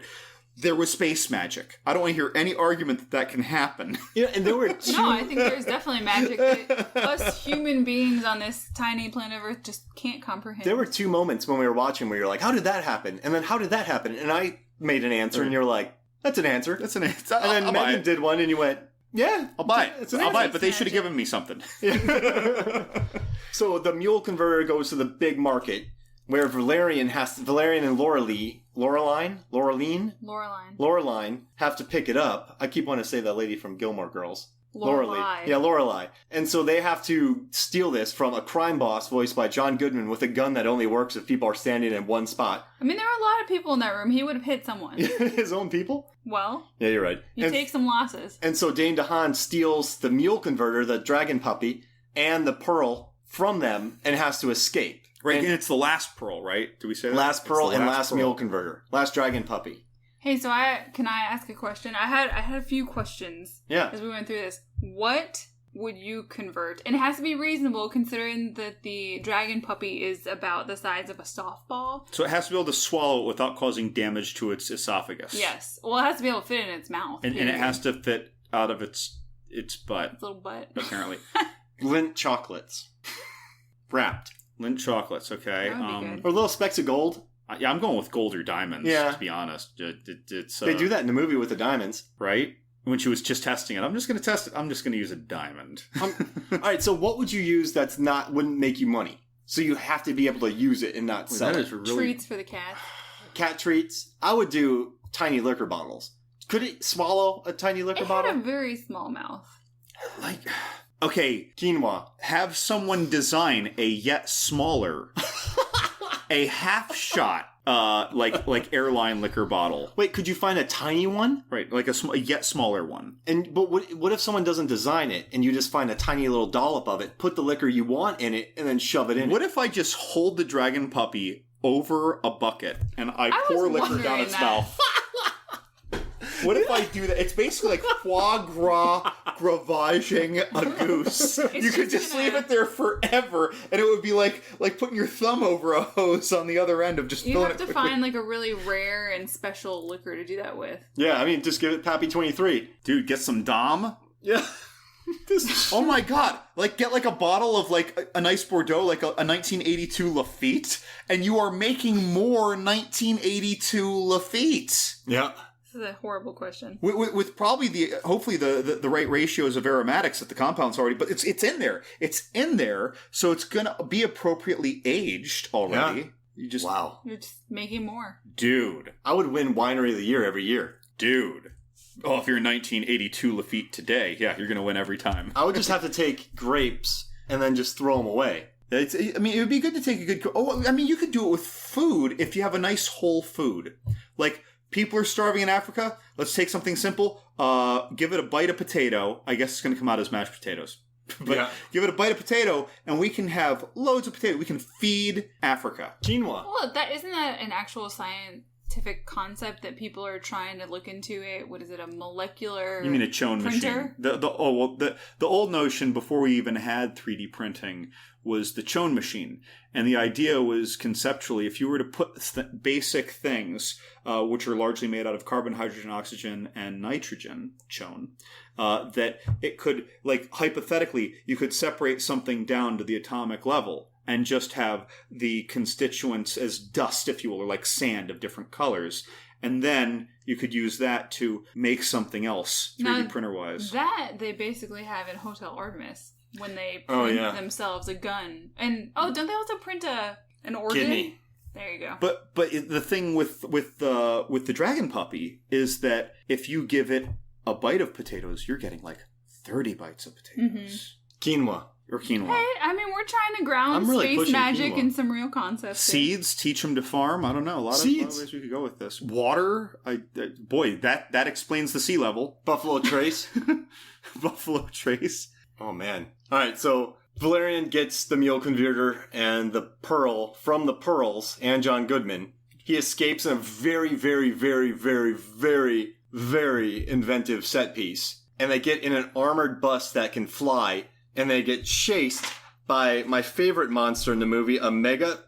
there was space magic. I don't want to hear any argument that can happen. Yeah, and there were two. No, I think there's definitely magic that us human beings on this tiny planet of Earth just can't comprehend. There were two moments when we were watching where you're like, how did that happen? And then how did that happen? And I made an answer, and you're like, that's an answer. That's an answer. And then I'll buy Megan it. did one, and you went, yeah. I'll buy it. It's an I'll buy answer. it, but they should have given me something. So the mule converter goes to the big market where Valerian and Laureline have to pick it up. I keep wanting to say that lady from Gilmore Girls. Lorelei. Yeah, Lorelei. And so they have to steal this from a crime boss voiced by John Goodman with a gun that only works if people are standing in one spot. I mean, there were a lot of people in that room. He would have hit someone. His own people? Well, Yeah, you're right. you take some losses. And so Dane DeHaan steals the mule converter, the dragon puppy, and the pearl from them and has to escape. Right, And and it's the last pearl, right? Do we say that? last pearl It's the and last pearl. mule converter. Last dragon puppy. Hey, so can I ask a question? I had a few questions Yeah. as we went through this. What would you convert? And it has to be reasonable considering that the dragon puppy is about the size of a softball. So it has to be able to swallow it without causing damage to its esophagus. Yes. Well, it has to be able to fit in its mouth. And it has to fit out of its butt, Its little butt. apparently. Lint chocolates. Wrapped. Lint chocolates, okay. That would be good. Or little specks of gold. Yeah, I'm going with gold or diamonds, Yeah. to be honest. It's They do that in the movie with the diamonds. right? When she was just testing it, I'm just going to test it. I'm just going to use a diamond. All right, so what would you use that's wouldn't make you money? So you have to be able to use it and not sell that it. is really Treats for the cat. Cat treats. I would do tiny liquor bottles. Could it swallow a tiny liquor It had bottle? a very small mouth. like. Okay, Quinoa. have someone design a yet smaller, a half shot, like airline liquor bottle. Wait, could you find a tiny one? Right, like a yet smaller one. But what if someone doesn't design it and you just find a tiny little dollop of it, put the liquor you want in it, and then shove it in? What if I just hold the dragon puppy over a bucket and I pour was liquor down wondering its that. mouth? What if I do that? It's basically like foie gras gravaging a goose. You could just gonna- leave it there forever, and it would be like putting your thumb over a hose on the other end of just You filling have it to quickly. find like a really rare and special liquor to do that with. Yeah, I mean, just give it Pappy 23. Dude, get some Dom. Yeah. Oh my god! Like, get like a bottle of like a nice Bordeaux, like a 1982 Lafite, and you are making more 1982 Lafite. Yeah. This is a horrible question. With probably hopefully the right ratios of aromatics at the compounds already, but it's in there. It's in there, so it's gonna be appropriately aged already. Yeah. You just Wow. You're just making more. dude. I would win Winery of the Year every year. Oh, if you're 1982 Lafite today, yeah, you're gonna win every time. I would just have to take grapes and then just throw them away. I mean, it would be good to take a good. Oh, I mean, you could do it with food if you have a nice whole food. Like, people are starving in Africa. Let's take something simple. Give it a bite of potato. I guess it's going to come out as mashed potatoes. But Yeah. give it a bite of potato, and we can have loads of potato. We can feed Africa. Quinoa. Well, isn't that an actual scientific scientific concept that people are trying to look into it. What is it? A molecular? You mean a Chone printer? machine? The old notion before we even had 3D printing was the Chone machine, and the idea was conceptually, if you were to put basic things, which are largely made out of carbon, hydrogen, oxygen, and nitrogen, Chone, that it could, like, hypothetically, you could separate something down to the atomic level and just have the constituents as dust, if you will, or like sand of different colors. And then you could use that to make something else, 3D printer-wise. That they basically have in Hotel Artemis when they print themselves a gun. And, don't they also print an organ? Kidney. There you go. But the thing with the dragon puppy is that if you give it a bite of potatoes, you're getting like 30 bites of potatoes. Quinoa. Or quinoa. Hey, I mean, we're trying to ground space magic in some real concepts. Seeds, teach them to farm. I don't know. A lot of ways we could go with this. Water. Boy, that explains the sea level. Buffalo Trace. Buffalo Trace. Oh, man. All right, so Valerian gets the mule converter and the pearl from the pearls and John Goodman. He escapes in a very, very, very, very, very, very inventive set piece. And they get in an armored bus that can fly. And they get chased by my favorite monster in the movie, a Megapter?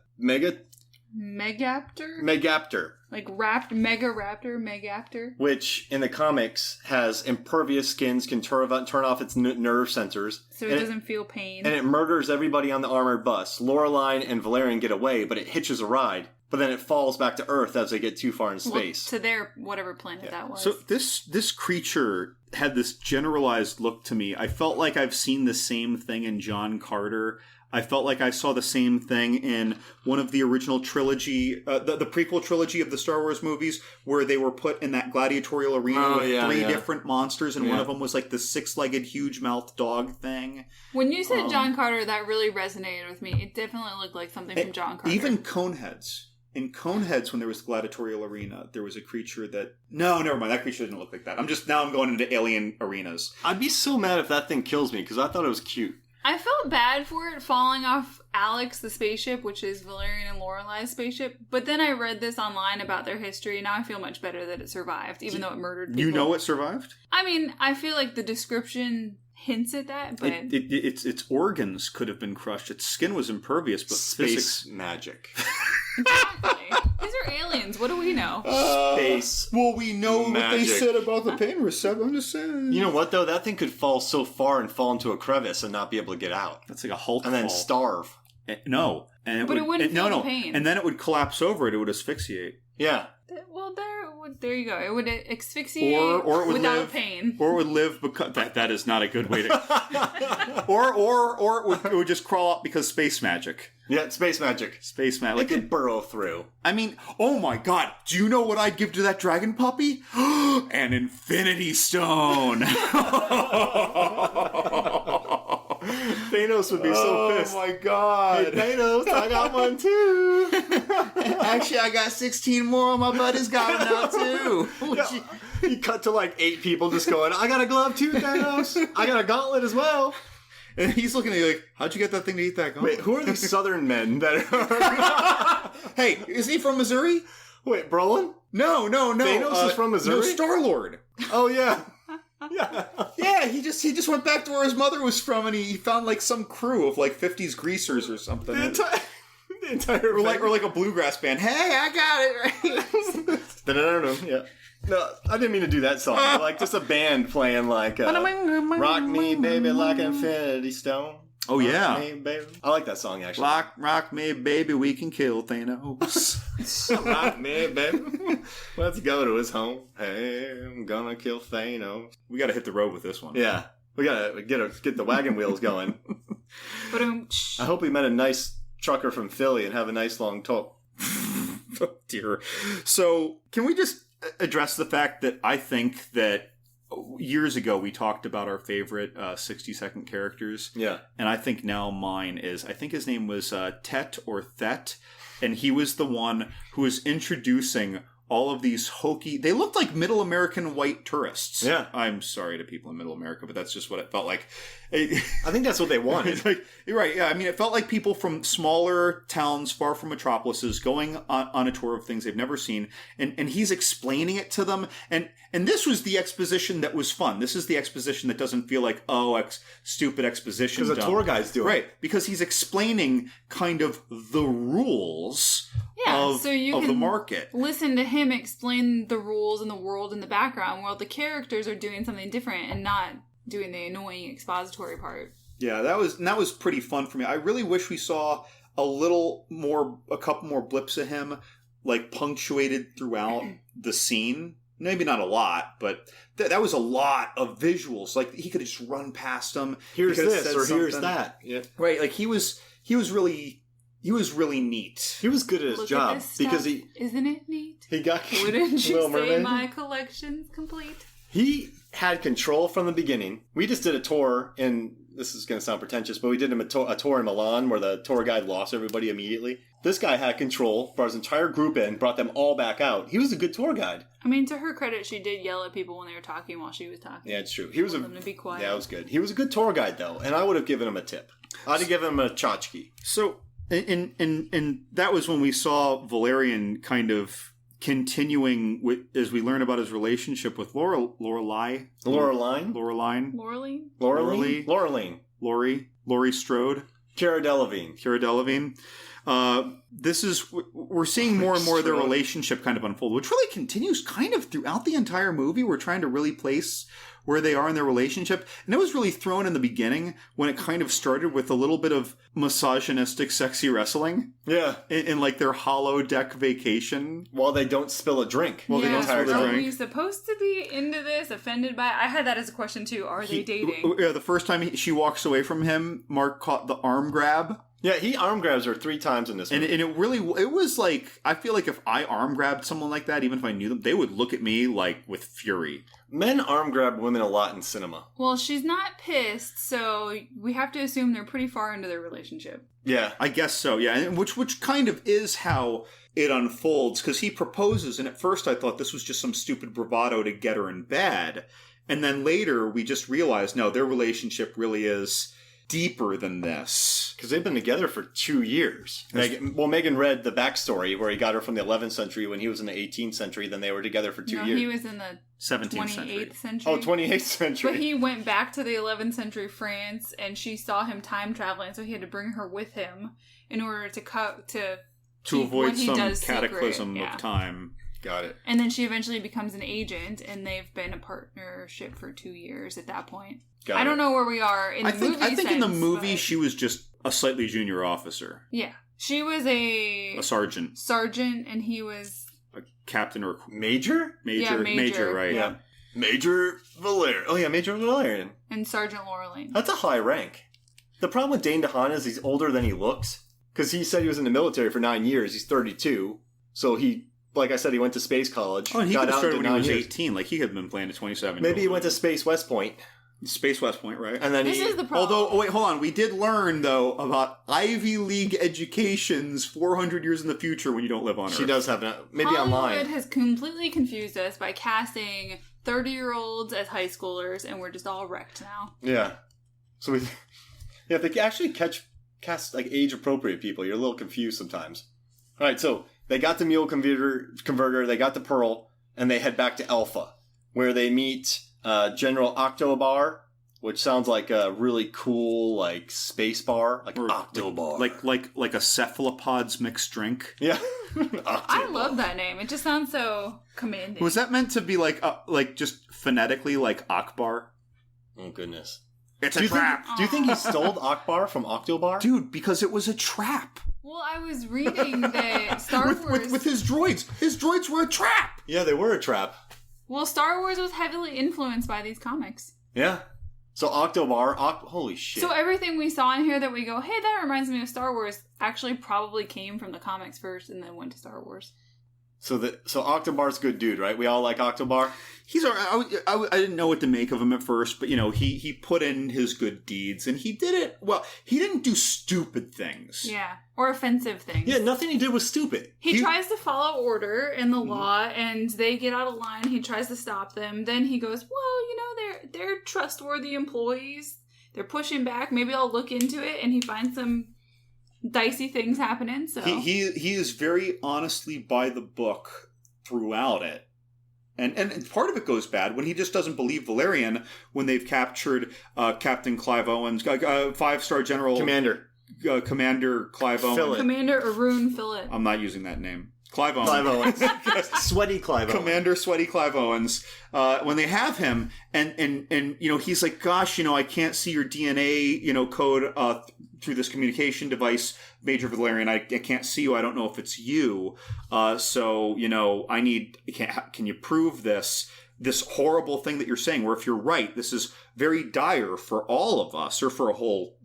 Megapter. Like Megapter? Which, in the comics, has impervious skins, can turn off its nerve sensors. So it doesn't feel pain. And it murders everybody on the armored bus. Loreline and Valerian get away, but it hitches a ride. But then it falls back to Earth as they get too far in space. To their whatever planet that was. So this creature had this generalized look to me. I felt like I've seen the same thing in John Carter. I felt like I saw the same thing in one of the original trilogy, the prequel trilogy of the Star Wars movies, where they were put in that gladiatorial arena with three different monsters, and one of them was like the six-legged, huge-mouthed dog thing. When you said John Carter, that really resonated with me. It definitely looked like something from John Carter. Even Coneheads. In Coneheads, when there was the gladiatorial arena, there was a creature that... No, never mind. That creature didn't look like that. Now I'm going into alien arenas. I'd be so mad if that thing kills me, because I thought it was cute. I felt bad for it falling off Alex, the spaceship, which is Valerian and Lorelei's spaceship. But then I read this online about their history, and now I feel much better that it survived, even though it murdered people. You know it survived? I mean, I feel like the description hints at that, but... Its organs could have been crushed. Its skin was impervious, but space magic. Exactly. These are aliens. What do we know? Space. Well, we know magic. What they said about the pain receptor. I'm just saying. You know what, though? That thing could fall so far and fall into a crevice and not be able to get out. That's like a Hulk and then starve. No. It wouldn't feel the pain. And then it would collapse over it. It would asphyxiate. Yeah. Well, there you go. It would asphyxiate or it would without live, pain. Or it would live because... That is not a good way to... or it would just crawl up because space magic. Yeah, space magic. Space magic. It could burrow through. I mean, oh my god. Do you know what I'd give to that dragon puppy? An infinity stone. Thanos would be so pissed. Oh my god. Hey, Thanos, I got one too. Actually, I got 16 more. My buddy's got them now too. You cut to like 8 people just going, I got a glove too, Thanos. I got a gauntlet as well. And he's looking at you like, how'd you get that thing to eat that gauntlet? Wait, who are these southern men that are... Hey, isn't he from Missouri? Wait, Brolin? No. Thanos is from Missouri? No, Star-Lord. Oh, yeah. Yeah, he just went back to where his mother was from, and he found like some crew of like 50s greasers or something. The entire or like a bluegrass band. Hey, I got it right. Yeah. No, I didn't mean to do that song. Like just a band playing like "Rock Me, Baby, Like Infinity Stone." Oh yeah, rock me, baby. I like that song actually. Rock me, baby, we can kill Thanos. Rock me, baby. Let's go to his home. Hey, I'm gonna kill Thanos. We got to hit the road with this one. Yeah, we gotta get the wagon wheels going. I hope we met a nice trucker from Philly and have a nice long talk. Oh dear. So, can we just address the fact that I think that years ago we talked about our favorite 60-second characters. Yeah. And I think now mine is, I think his name was Tet or Thet, and he was the one who was introducing all of these hokey... They looked like middle American white tourists. Yeah. I'm sorry to people in middle America, but that's just what it felt like. I think that's what they wanted. You're right, yeah. I mean, it felt like people from smaller towns far from metropolises going on a tour of things they've never seen, and he's explaining it to them. And this was the exposition that was fun. This is the exposition that doesn't feel like, stupid exposition. Because the tour guide's doing it. Right, because he's explaining kind of the rules of the market. Listen to him explain the rules and the world in the background while the characters are doing something different and not doing the annoying expository part. Yeah, that was pretty fun for me. I really wish we saw a couple more blips of him, like punctuated throughout the scene. Maybe not a lot, but that was a lot of visuals. Like he could have just run past them. Here's this or here's that. Yeah. Right. Like he was really neat. He was good at his job because isn't it neat? He got Wouldn't you say Mermaid? my collection's complete? He had control from the beginning. We just did a tour, and this is going to sound pretentious, but we did a tour in Milan where the tour guide lost everybody immediately. This guy had control, brought his entire group in, brought them all back out. He was a good tour guide. I mean, to her credit, she did yell at people when they were talking while she was talking. Yeah, it's true. He was Told them to be quiet. Yeah, it was good. He was a good tour guide, though, and I would have given him a tip. I'd have given him a tchotchke. So, and that was when we saw Valerian kind of continuing with, as we learn about his relationship with Laurie Strode. Cara Delevingne. We're seeing more and more of their relationship kind of unfold, which really continues kind of throughout the entire movie. We're trying to really place where they are in their relationship. And it was really thrown in the beginning when it kind of started with a little bit of misogynistic sexy wrestling. Yeah. In like their hollow deck vacation. While they don't spill a drink. Are we supposed to be into this, offended by it? I had that as a question too. Are they dating? Yeah, the first time she walks away from him, Mark caught the arm grab. Yeah, he arm grabs her 3 times in this movie. And it was like, I feel like if I arm grabbed someone like that, even if I knew them, they would look at me like with fury. Men arm grab women a lot in cinema. Well, she's not pissed, so we have to assume they're pretty far into their relationship. Yeah. I guess so, yeah. And which kind of is how it unfolds, because he proposes, and at first I thought this was just some stupid bravado to get her in bed. And then later we just realized, no, their relationship really is deeper than this. Because they've been together for 2 years. Megan read the backstory where he got her from the 11th century when he was in the 18th century. Then they were together for 2 years. He was in the 28th century. Oh, 28th century. But he went back to the 11th century France, and she saw him time traveling, so he had to bring her with him in order to avoid some cataclysm of time. Got it. And then she eventually becomes an agent, and they've been a partnership for 2 years at that point. I don't know where we are in the movie. I think in the movie she was just a slightly junior officer. Yeah. She was a sergeant. Sergeant, and he was a captain or major? Major, right. Yeah. Major Valerian. Oh yeah, Major Valerian. And Sergeant Laureline. That's a high rank. The problem with Dane DeHaan is he's older than he looks. Because he said he was in the military for 9 years. He's 32. So he, like I said, he went to space college. Oh, and he could have started when he was 18. Like he could have been playing at 27. Maybe he went to Space West Point. Space West Point, right? And then this is the problem. Although, wait, hold on. We did learn, though, about Ivy League educations 400 years in the future when you don't live on Earth. She does have maybe Hollywood online. Hollywood has completely confused us by casting 30-year-olds as high schoolers, and we're just all wrecked now. Yeah. So if they actually cast like age-appropriate people, you're a little confused sometimes. All right, so they got the mule converter, they got the Pearl, and they head back to Alpha, where they meet General Octobar, which sounds like a really cool like space bar, like Octobar, like a cephalopod's mixed drink. Yeah, I love that name. It just sounds so commanding. Was that meant to be like just phonetically like Akbar? Oh goodness, it's a trap. Do you think he stole Akbar from Octobar? Dude, because it was a trap. Well, I was reading that Star Wars with his droids. His droids were a trap. Yeah, they were a trap. Well, Star Wars was heavily influenced by these comics. Yeah. So Octobar, holy shit. So everything we saw in here that we go, hey, that reminds me of Star Wars, actually probably came from the comics first and then went to Star Wars. So Octobar's a good dude, right? We all like Octobar. He's I didn't know what to make of him at first, but he put in his good deeds, and he did it well. He didn't do stupid things. Yeah, or offensive things. Yeah, nothing he did was stupid. He tries to follow order and the law, and they get out of line. He tries to stop them. Then he goes, well, they're trustworthy employees. They're pushing back. Maybe I'll look into it. And he finds some dicey things happening. So he is very honestly by the book throughout it. And part of it goes bad when he just doesn't believe Valerian when they've captured Captain Clive Owens, 5-star General Commander Clive Owens. Commander Arun Phillip. I'm not using that name. Clive Owens. Clive Owens. Sweaty Clive Owens. Commander Sweaty Clive Owens. When they have him, and he's like, gosh, I can't see your DNA, code through this communication device, Major Valerian. I can't see you. I don't know if it's you. So, can you prove this horrible thing that you're saying? Where if you're right, this is very dire for all of us, or for a whole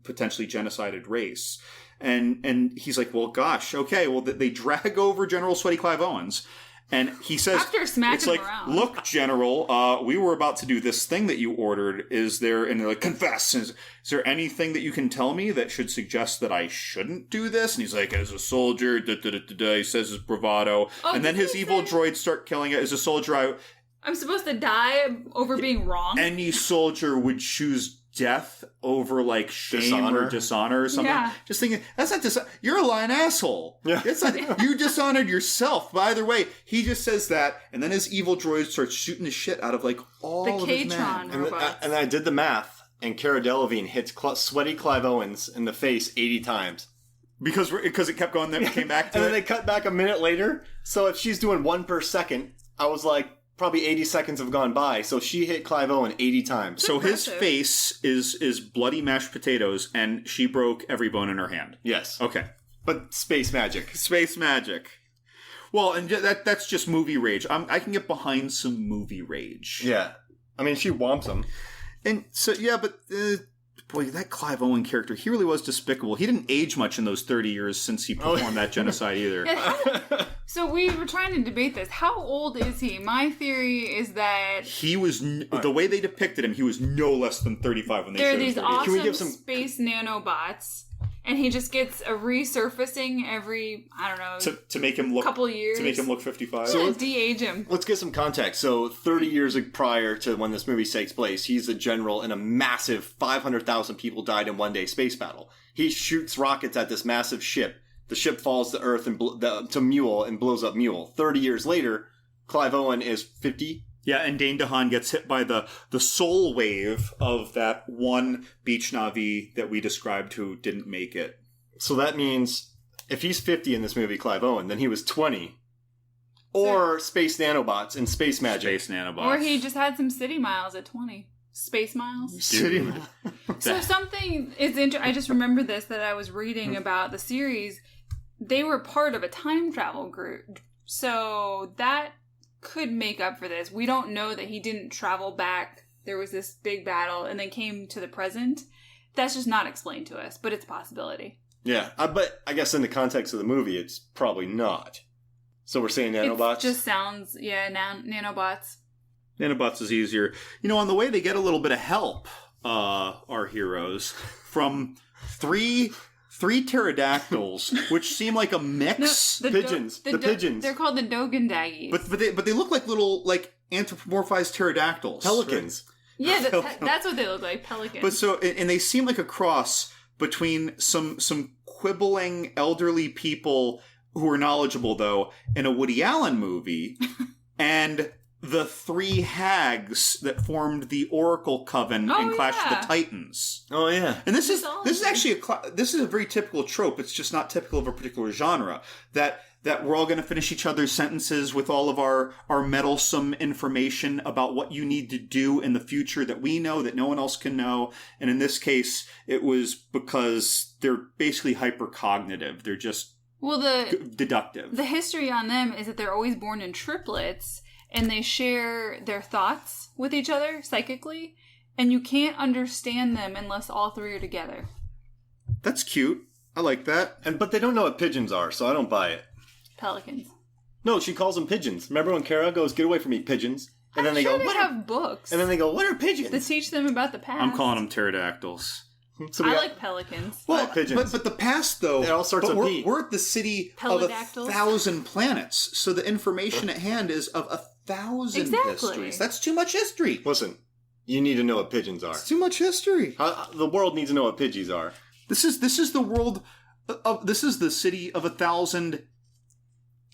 potentially genocided race. And he's like, well, gosh, okay. Well, they drag over General Sweaty Clive Owens. And he says, after smacking it's like, him around. Look, General, we were about to do this thing that you ordered. And they're like, confess. Is there anything that you can tell me that should suggest that I shouldn't do this? And he's like, as a soldier, he says his bravado. And then his evil droids start killing it. As a soldier, I'm supposed to die over being wrong? Any soldier would choose death over shame or dishonor or something. Yeah. Just thinking, that's not you're a lying asshole. Yeah. It's not, you dishonored yourself. But either way, he just says that, and then his evil droid starts shooting the shit out of all the of his K-tron men. robots. And I did the math, and Cara Delevingne hits Sweaty Clive Owens in the face 80 times. Because it kept going, then came back to and it. then they cut back a minute later. So if she's doing 1 per second, I was like, probably 80 seconds have gone by, so she hit Clive Owen 80 times. So his face is bloody mashed potatoes, and she broke every bone in her hand. Yes. Okay. But space magic. Space magic. Well, and that's just movie rage. I can get behind some movie rage. Yeah. I mean, she whomps him. And so, yeah, but... boy, that Clive Owen character, he really was despicable. He didn't age much in those 30 years since he performed that genocide either. So we were trying to debate this. How old is he? My theory is that... He was... the way they depicted him, he was no less than 35 when they showed him. There are these 30. awesome Can we give some... space nanobots, and he just gets a resurfacing every, I don't know... To make him look... couple years. To make him look 55. Yeah, de-age him. Let's get some context. So 30 years prior to when this movie takes place, he's a general in a massive 500,000 people died in one day space battle. He shoots rockets at this massive ship. The ship falls to Earth and to Mule and blows up Mule. 30 years later, Clive Owen is 50. Yeah, and Dane DeHaan gets hit by the soul wave of that one beach Na'vi that we described who didn't make it. So that means if he's 50 in this movie, Clive Owen, then he was 20. Or space nanobots and space magic. Space nanobots. Or he just had some city miles at 20. Space miles. City. So something is interesting. I just remembered this that I was reading about the series. They were part of a time travel group. So that could make up for this. We don't know that he didn't travel back. There was this big battle and then came to the present. That's just not explained to us, but it's a possibility. Yeah, but I guess in the context of the movie, it's probably not. So we're saying nanobots? It just sounds, nanobots. Nanobots is easier. On the way they get a little bit of help, our heroes, from three pterodactyls, which seem like a mix. No, pigeons. The pigeons. They're called the Dogandaggies. But they look like little anthropomorphized pterodactyls. Pelicans. Right? Yeah, that's what they look like, pelicans. But so, and they seem like a cross between some quibbling elderly people who are knowledgeable, though, in a Woody Allen movie, and the 3 hags that formed the Oracle Coven in Clash of the Titans. Oh yeah, and this is actually this is a very typical trope. It's just not typical of a particular genre. That we're all going to finish each other's sentences with all of our meddlesome information about what you need to do in the future that we know that no one else can know. And in this case, it was because they're basically hypercognitive. They're just deductive. The history on them is that they're always born in triplets. And they share their thoughts with each other psychically, and you can't understand them unless all 3 are together. That's cute. I like that. But they don't know what pigeons are, so I don't buy it. Pelicans. No, she calls them pigeons. Remember when Cara goes, "Get away from me, pigeons." And then they sure go, they have books. And then they go, "What are pigeons?" To teach them about the past. I'm calling them pterodactyls. So I like pelicans. Well, pigeons. but the past, though, It all starts with P. we're at the city of Pelodactyls? 1,000 planets, so the information at hand is of 1,000 Exactly. histories. That's too much history. Listen, you need to know what pigeons are. It's too much history. The world needs to know what pidgeys are. This is the world of, this is the city of 1,000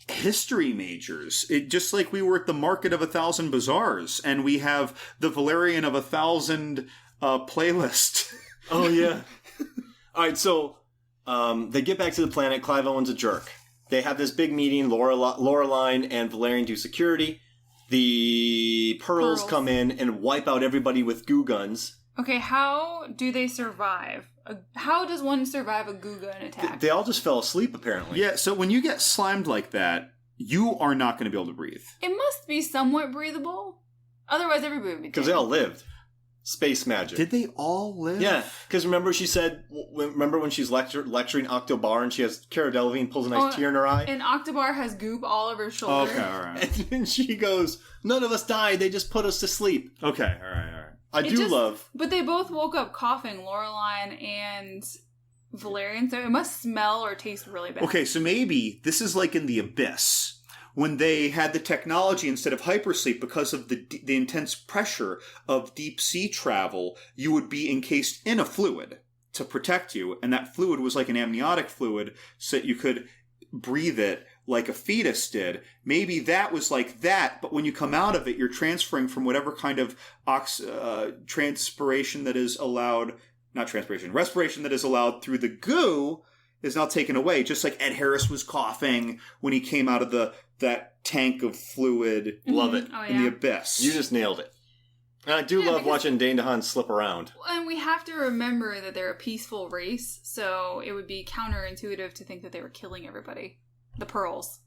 history majors. Just like we were at the market of 1,000 bazaars, and we have the Valerian of 1,000 playlist. Oh, yeah. All right, so they get back to the planet. Clive Owen's a jerk. They have this big meeting. Laureline and Valerian do security. The Pearls come in and wipe out everybody with goo guns. Okay, how do they survive? How does one survive a goo gun attack? They all just fell asleep, apparently. Yeah, so when you get slimed like that, you are not going to be able to breathe. It must be somewhat breathable. Otherwise, everybody would be dead. Because they all lived. Space magic. Did they all live? Yeah, because remember she said, remember when she's lecturing Octobar and she has, Cara Delevingne pulls a nice tear in her eye? And Octobar has goop all over her shoulder. Okay, all right. And then she goes, "None of us died, they just put us to sleep." Okay, all right. I do love... But they both woke up coughing, Laureline and Valerian, so it must smell or taste really bad. Okay, so maybe this is like in The Abyss, when they had the technology instead of hypersleep because of the intense pressure of deep sea travel, you would be encased in a fluid to protect you, and that fluid was like an amniotic fluid so that you could breathe it like a fetus did. Maybe that was like that, but when you come out of it, you're transferring from whatever kind of respiration that is allowed through the goo is now taken away, just like Ed Harris was coughing when he came out of that tank of fluid. Love it. In The Abyss. You just nailed it. And I do love watching Dane DeHaan slip around. And we have to remember that they're a peaceful race, so it would be counterintuitive to think that they were killing everybody. The Pearls.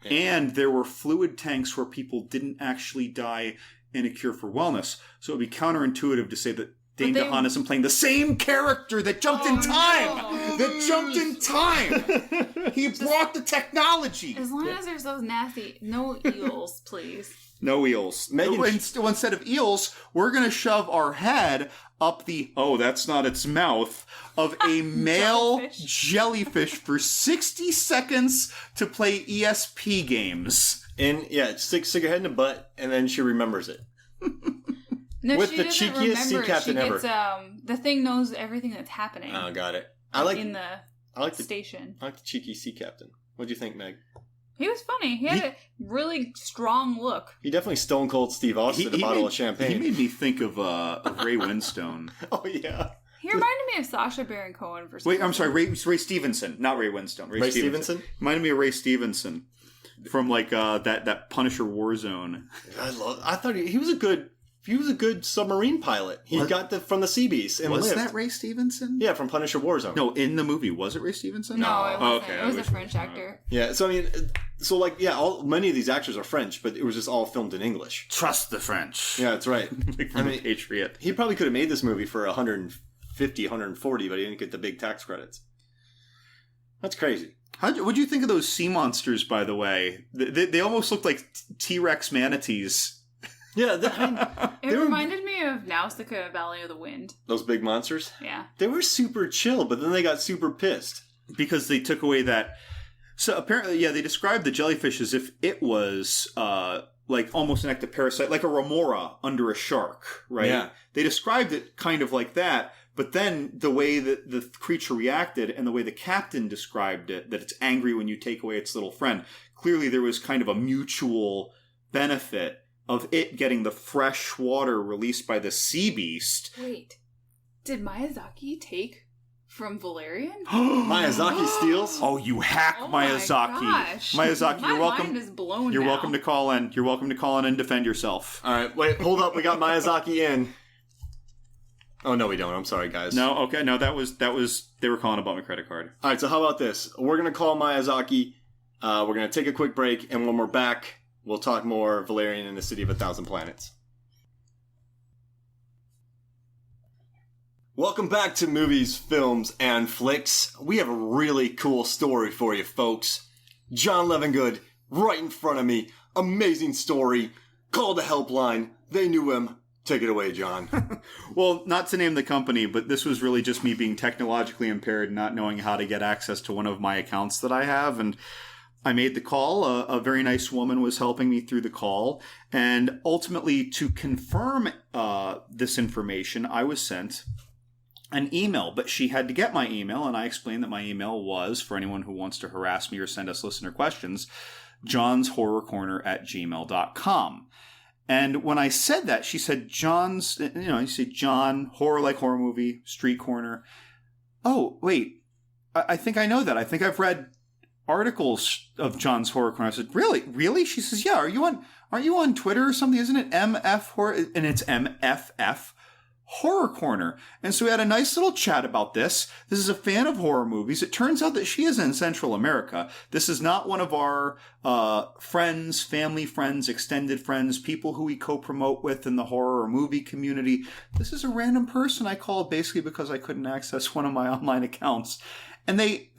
And there were fluid tanks where people didn't actually die in A Cure for Wellness. So it would be counterintuitive to say that Dane DeHaan isn't playing the same character that jumped in time! No. That jumped in time! He brought the technology! As long as there's those nasty... No eels, please. No eels. Instead of eels, we're going to shove our head up the, that's not its mouth, of a male jellyfish for 60 seconds to play ESP games. And, stick her head in the butt, and then she remembers it. No, With she the doesn't cheekiest sea remember. captain She gets, ever. the thing knows everything that's happening. Oh, got it. In the station. I like the cheeky sea captain. What'd you think, Meg? He was funny. He had a really strong look. He definitely stone cold Steve Austin a bottle of champagne. He made me think of Ray Winstone. Oh, yeah. He reminded me of Sacha Baron Cohen for some Wait, I'm reason. sorry, Ray Stevenson, not Ray Winstone. Ray Stevenson? Reminded me of Ray Stevenson from like that Punisher Warzone. I thought he was a good submarine pilot. He got from the sea beast and was lived. that Ray Stevenson? Yeah, from Punisher Warzone. No, in the movie, was it Ray Stevenson? No, it wasn't. Okay, it was a French actor. Yeah, so I mean, many of these actors are French, but it was just all filmed in English. Trust the French. Yeah, that's right. Patriot. He probably could have made this movie for 150, 140, but he didn't get the big tax credits. That's crazy. What'd you think of those sea monsters, by the way? They almost looked like T-Rex manatees. Yeah, it reminded me of Nausicaa, Valley of the Wind. Those big monsters? Yeah. They were super chill, but then they got super pissed. Because they took away that... So apparently, they described the jellyfish as if it was like almost an ectoparasite, like a remora under a shark, right? Yeah. They described it kind of like that, but then the way that the creature reacted and the way the captain described it, that it's angry when you take away its little friend, clearly there was kind of a mutual benefit of it getting the fresh water released by the sea beast. Wait, did Miyazaki take from Valerian? Miyazaki steals? Oh, you hack Miyazaki. My gosh. Miyazaki, My you're welcome. mind is blown You're now. welcome to call in. You're welcome to call in and defend yourself. All right, wait, hold up. We got Miyazaki in. Oh, no, we don't. I'm sorry, guys. No, okay, no, that was, they were calling about my credit card. All right, so how about this? We're going to call Miyazaki. We're going to take a quick break, and when we're back, we'll talk more Valerian and the City of 1,000 Planets. Welcome back to Movies, Films, and Flicks. We have a really cool story for you, folks. John Levengood right in front of me. Amazing story. Called the helpline. They knew him. Take it away, John. Well, not to name the company, but this was really just me being technologically impaired, not knowing how to get access to one of my accounts that I have. And I made the call. A very nice woman was helping me through the call. And ultimately, to confirm this information, I was sent an email. But she had to get my email, and I explained that my email was, for anyone who wants to harass me or send us listener questions, johnshorrorcorner@gmail.com. And when I said that, she said, John's, you say John, horror like horror movie, street corner. Oh, wait, I think I know that. I think I've read articles of John's Horror Corner. I said, really? Really? She says, yeah, aren't you on Twitter or something? Isn't it MF Horror? And it's MFF Horror Corner. And so we had a nice little chat about this. This is a fan of horror movies. It turns out that she is in Central America. This is not one of our friends, family friends, extended friends, people who we co-promote with in the horror or movie community. This is a random person I called basically because I couldn't access one of my online accounts. And they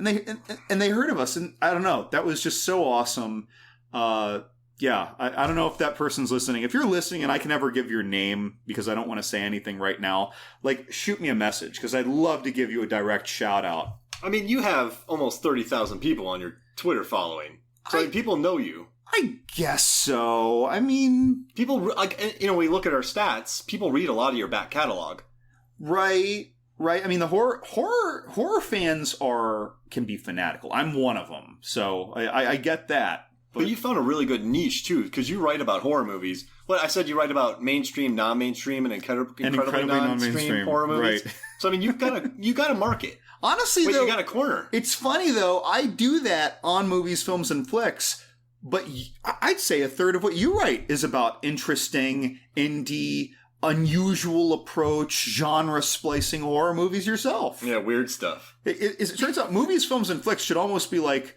heard of us. And I don't know, that was just so awesome. Yeah, I don't know if that person's listening. If you're listening and I can ever give your name because I don't want to say anything right now, shoot me a message because I'd love to give you a direct shout out. I mean, you have almost 30,000 people on your Twitter following. So people know you. I guess so. I mean... People, we look at our stats, people read a lot of your back catalog. Right. I mean, the horror fans can be fanatical. I'm one of them. So I get that. But you found a really good niche, too, because you write about horror movies. Well, I said you write about mainstream, non-mainstream, and incredibly non-mainstream horror movies. Right. So, I mean, you got a market. Honestly, though, you got a corner. It's funny, though. I do that on Movies, Films, and Flicks, but I'd say a third of what you write is about interesting, indie, unusual approach, genre-splicing horror movies yourself. Yeah, weird stuff. It turns out Movies, Films, and Flicks should almost be like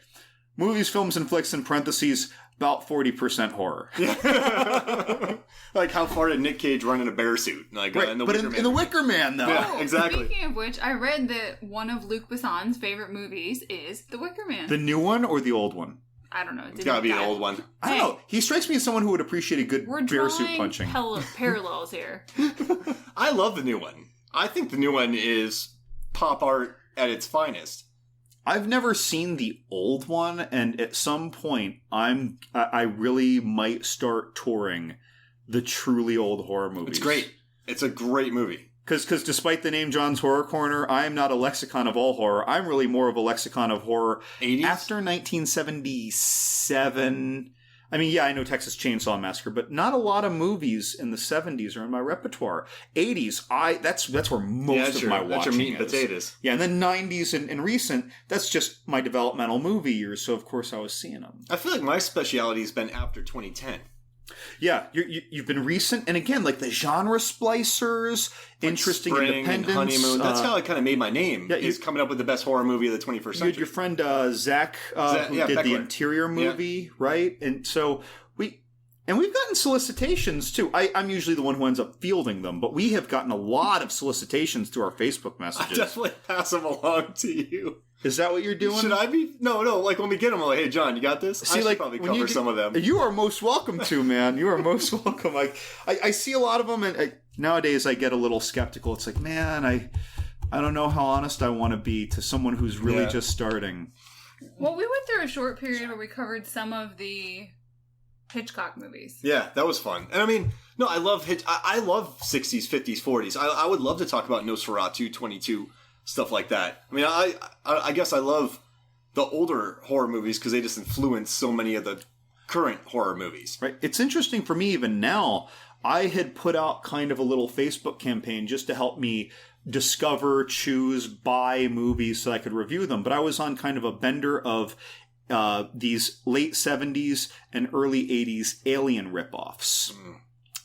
Movies, Films, and Flicks in parentheses, about 40% horror. Yeah. Like, how far did Nick Cage run in a bear suit? Like, right, in The Wicker Man, though. Yeah, exactly. Speaking of which, I read that one of Luc Besson's favorite movies is The Wicker Man. The new one or the old one? I don't know. It's gotta be an old one. I don't know. He strikes me as someone who would appreciate a good bear suit punching. We're parallels here. I love the new one. I think the new one is pop art at its finest. I've never seen the old one, and at some point, I really might start touring the truly old horror movies. It's great. It's a great movie. Because despite the name John's Horror Corner, I am not a lexicon of all horror. I'm really more of a lexicon of horror 80s? After 1977. I mean, yeah, I know Texas Chainsaw Massacre, but not a lot of movies in the 70s are in my repertoire. 80s, that's where most of my watching is. That's your meat and potatoes. Yeah, and then 90s and recent, that's just my developmental movie years, so of course I was seeing them. I feel like my speciality has been after 2010. Yeah, you've been recent, and again, like the genre splicers, like interesting Spring independence. And Honeymoon. That's how I kind of made my name. Yeah, is coming up with the best horror movie of the 21st century. You had your friend Zach, who did Beckler. The Interior movie, right? And so we've gotten solicitations too. I'm usually the one who ends up fielding them, but we have gotten a lot of solicitations through our Facebook messages. I definitely pass them along to you. Is that what you're doing? Should I be? No. Like when we get them, I'm like, hey, John, you got this? I should probably cover some of them. You are most welcome to, man. You are most welcome. I see a lot of them, and nowadays I get a little skeptical. It's like, man, I don't know how honest I want to be to someone who's really just starting. Well, we went through a short period where we covered some of the Hitchcock movies. Yeah, that was fun. And I mean, no, I love I love 60s, 50s, 40s. I would love to talk about Nosferatu 22. Stuff like that. I mean, I guess I love the older horror movies because they just influence so many of the current horror movies. Right. It's interesting for me even now. I had put out kind of a little Facebook campaign just to help me discover, choose, buy movies so I could review them. But I was on kind of a bender of these late 70s and early 80s Alien ripoffs.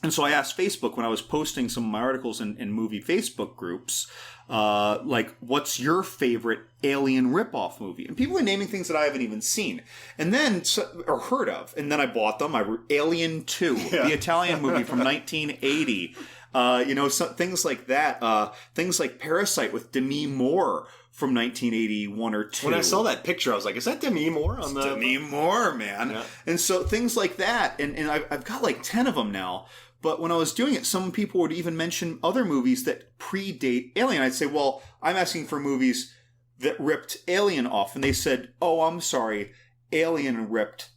And so I asked Facebook when I was posting some of my articles in movie Facebook groups, what's your favorite Alien ripoff movie? And people were naming things that I haven't even seen, and then or heard of. And then I bought them. Alien 2, the Italian movie from 1980. Things like that. Things like Parasite with Demi Moore from 1981 or 2. When I saw that picture, I was like, is that Demi Moore on the... Demi Moore, man. Yeah. And so things like that, and I've got like 10 of them now. But when I was doing it, some people would even mention other movies that predate Alien. I'd say, well, I'm asking for movies that ripped Alien off. And they said, oh, I'm sorry, Alien ripped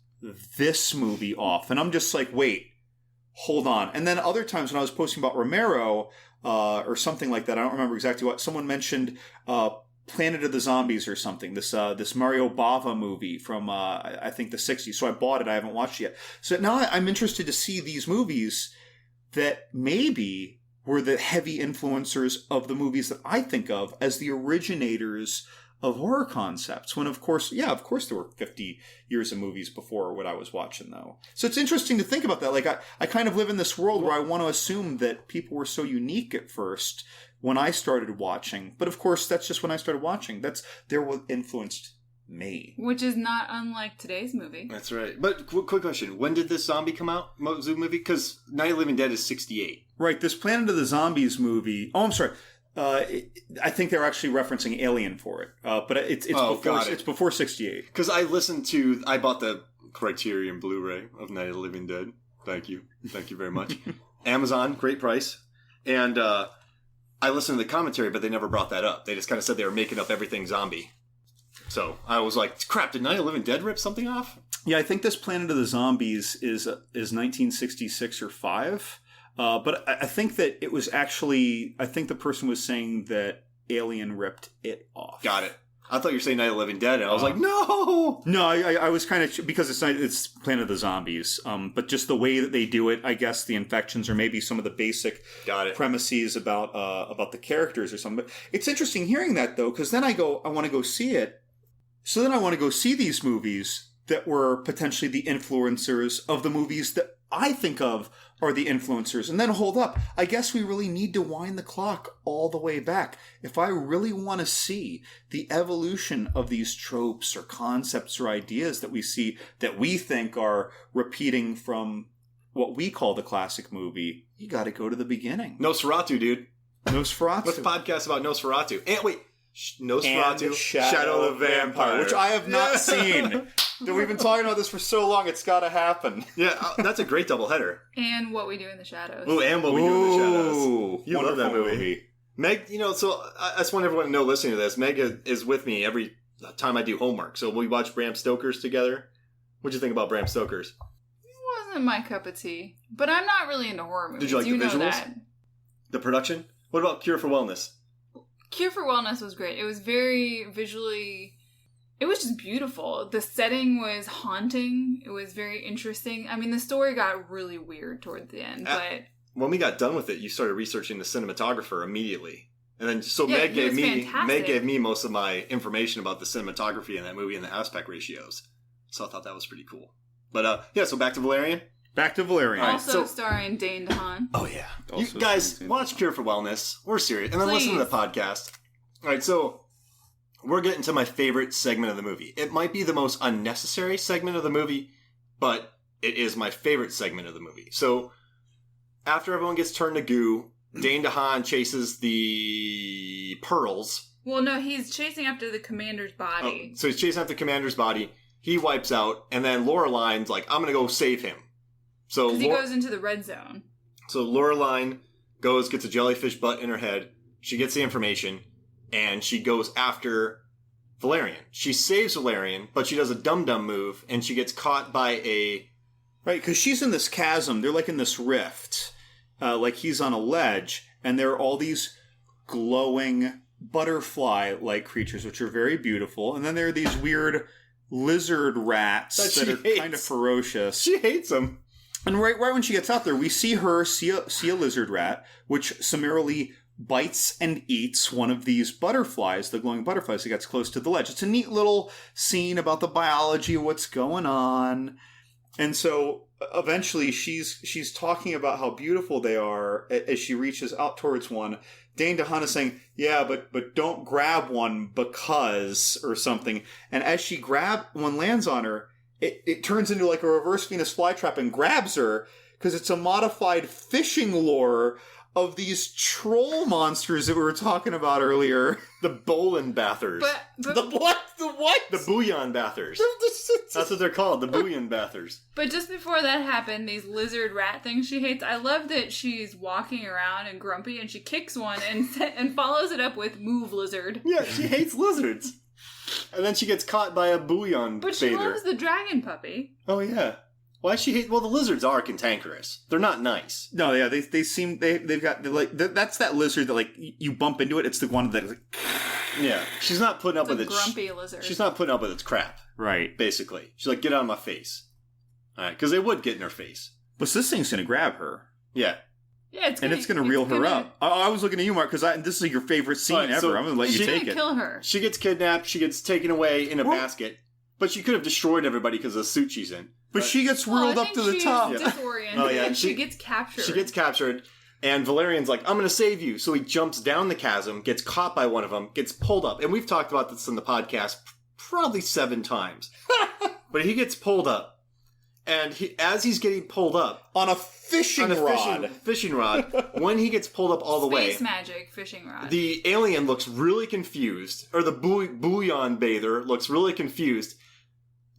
this movie off. And I'm just like, wait, hold on. And then other times when I was posting about Romero or something like that, I don't remember exactly what, someone mentioned Planet of the Zombies or something, this Mario Bava movie from, I think, the 60s. So I bought it. I haven't watched it yet. So now I'm interested to see these movies that maybe were the heavy influencers of the movies that I think of as the originators of horror concepts. When, of course, there were 50 years of movies before what I was watching, though. So it's interesting to think about that. Like, I kind of live in this world where I want to assume that people were so unique at first when I started watching. But, of course, that's just when I started watching. They're what influenced me. Which is not unlike today's movie. That's right. But quick question. When did this zombie come out? Zoo movie? Because Night of the Living Dead is 68. Right. This Planet of the Zombies movie... Oh, I'm sorry. I think they're actually referencing Alien for it. But it's before 68. Because I bought the Criterion Blu-ray of Night of the Living Dead. Thank you. Thank you very much. Amazon, great price. And I listened to the commentary, but they never brought that up. They just kind of said they were making up everything zombie. So I was like, crap, did Night of the Living Dead rip something off? Yeah, I think this Planet of the Zombies is 1966 or 5. But I think that it was actually, I think the person was saying that Alien ripped it off. Got it. I thought you were saying Night of the Living Dead, and I was like, no! No, I was kind of, because it's Planet of the Zombies. But just the way that they do it, I guess the infections or maybe some of the basic premises about the characters or something. But it's interesting hearing that, though, because then I want to go see it. So then I want to go see these movies that were potentially the influencers of the movies that I think of are the influencers. And then hold up. I guess we really need to wind the clock all the way back. If I really want to see the evolution of these tropes or concepts or ideas that we see that we think are repeating from what we call the classic movie, you got to go to the beginning. Nosferatu, dude. Nosferatu. Let's podcast about Nosferatu. And wait. Nosferatu, and Shadow of the Vampire. Which I have not seen. We've been talking about this for so long, it's got to happen. Yeah, that's a great doubleheader. And What We Do in the Shadows. Ooh, and What We Do in the Shadows. You love that movie. Meg, so I just want everyone to know listening to this, Meg is with me every time I do homework. So we watch Bram Stoker's together. What'd you think about Bram Stoker's? It wasn't my cup of tea. But I'm not really into horror movies. Did you like the visuals? That. The production? What about Cure for Wellness? Cure for Wellness was great. It was very visually... It was just beautiful. The setting was haunting. It was very interesting. I mean, the story got really weird toward the end, but... When we got done with it, you started researching the cinematographer immediately. And then, Meg gave me most of my information about the cinematography in that movie and the aspect ratios. So I thought that was pretty cool. But, so back to Valerian. Back to Valerian. Also starring Dane DeHaan. Oh, yeah. You guys, watch Cure for Wellness. We're serious. And then listen to the podcast. All right, so we're getting to my favorite segment of the movie. It might be the most unnecessary segment of the movie, but it is my favorite segment of the movie. So after everyone gets turned to goo, Dane DeHaan chases the pearls. Well, no, he's chasing after the commander's body. Oh, so he's chasing after the commander's body. He wipes out, and then Loreline's like, I'm going to go save him. So he goes into the red zone. So Loreline gets a jellyfish butt in her head. She gets the information, and she goes after Valerian. She saves Valerian, but she does a dum-dum move, and she gets caught by a... Right, because she's in this chasm. They're like in this rift. Like he's on a ledge, and there are all these glowing butterfly-like creatures, which are very beautiful. And then there are these weird lizard rats that are kind of ferocious. She hates them. And right when she gets out there, we see her see a lizard rat, which summarily bites and eats one of these butterflies, the glowing butterflies that gets close to the ledge. It's a neat little scene about the biology of what's going on. And so eventually she's talking about how beautiful they are as she reaches out towards one. Dane DeHaan is saying, yeah, but don't grab one because, or something. And as one lands on her, it turns into like a reverse Venus flytrap and grabs her because it's a modified fishing lure of these troll monsters that we were talking about earlier. The Bolin Bathers. But The what? The what? The Bouillon Bathers. That's what they're called, the Bouillon Bathers. But just before that happened, these lizard rat things she hates, I love that she's walking around and grumpy and she kicks one and follows it up with move lizard. Yeah, she hates lizards. And then she gets caught by a Bouillon But she bather. loves the dragon puppy. Oh, yeah. Why she hate? Well, the lizards are cantankerous. They're not nice. No, yeah, they seem they've got that's that lizard that like you bump into it. It's the one that like, Yeah, she's not putting up It's with a it. grumpy lizard. She's not putting up with its crap. right. Basically, she's like, get out of my face. All right, because they would get in her face. But this thing's gonna grab her. Yeah. Yeah, It's gonna reel her up. I was looking at you, Mark, because this is your favorite scene Alright, ever. so I'm gonna let you She's take gonna it. kill her. She gets kidnapped. She gets taken away in a basket. But she could have destroyed everybody because of the suit she's in. But she gets whirled up to the top. She's disoriented. Oh, yeah, And she gets captured. She gets captured, and Valerian's like, I'm going to save you. So he jumps down the chasm, gets caught by one of them, gets pulled up. And we've talked about this in the podcast probably 7 times. But he gets pulled up. And as he's getting pulled up... On a fishing rod. Fishing rod. When he gets pulled up all the way... Space magic fishing rod. The alien looks really confused. Or the Bouillon bather looks really confused.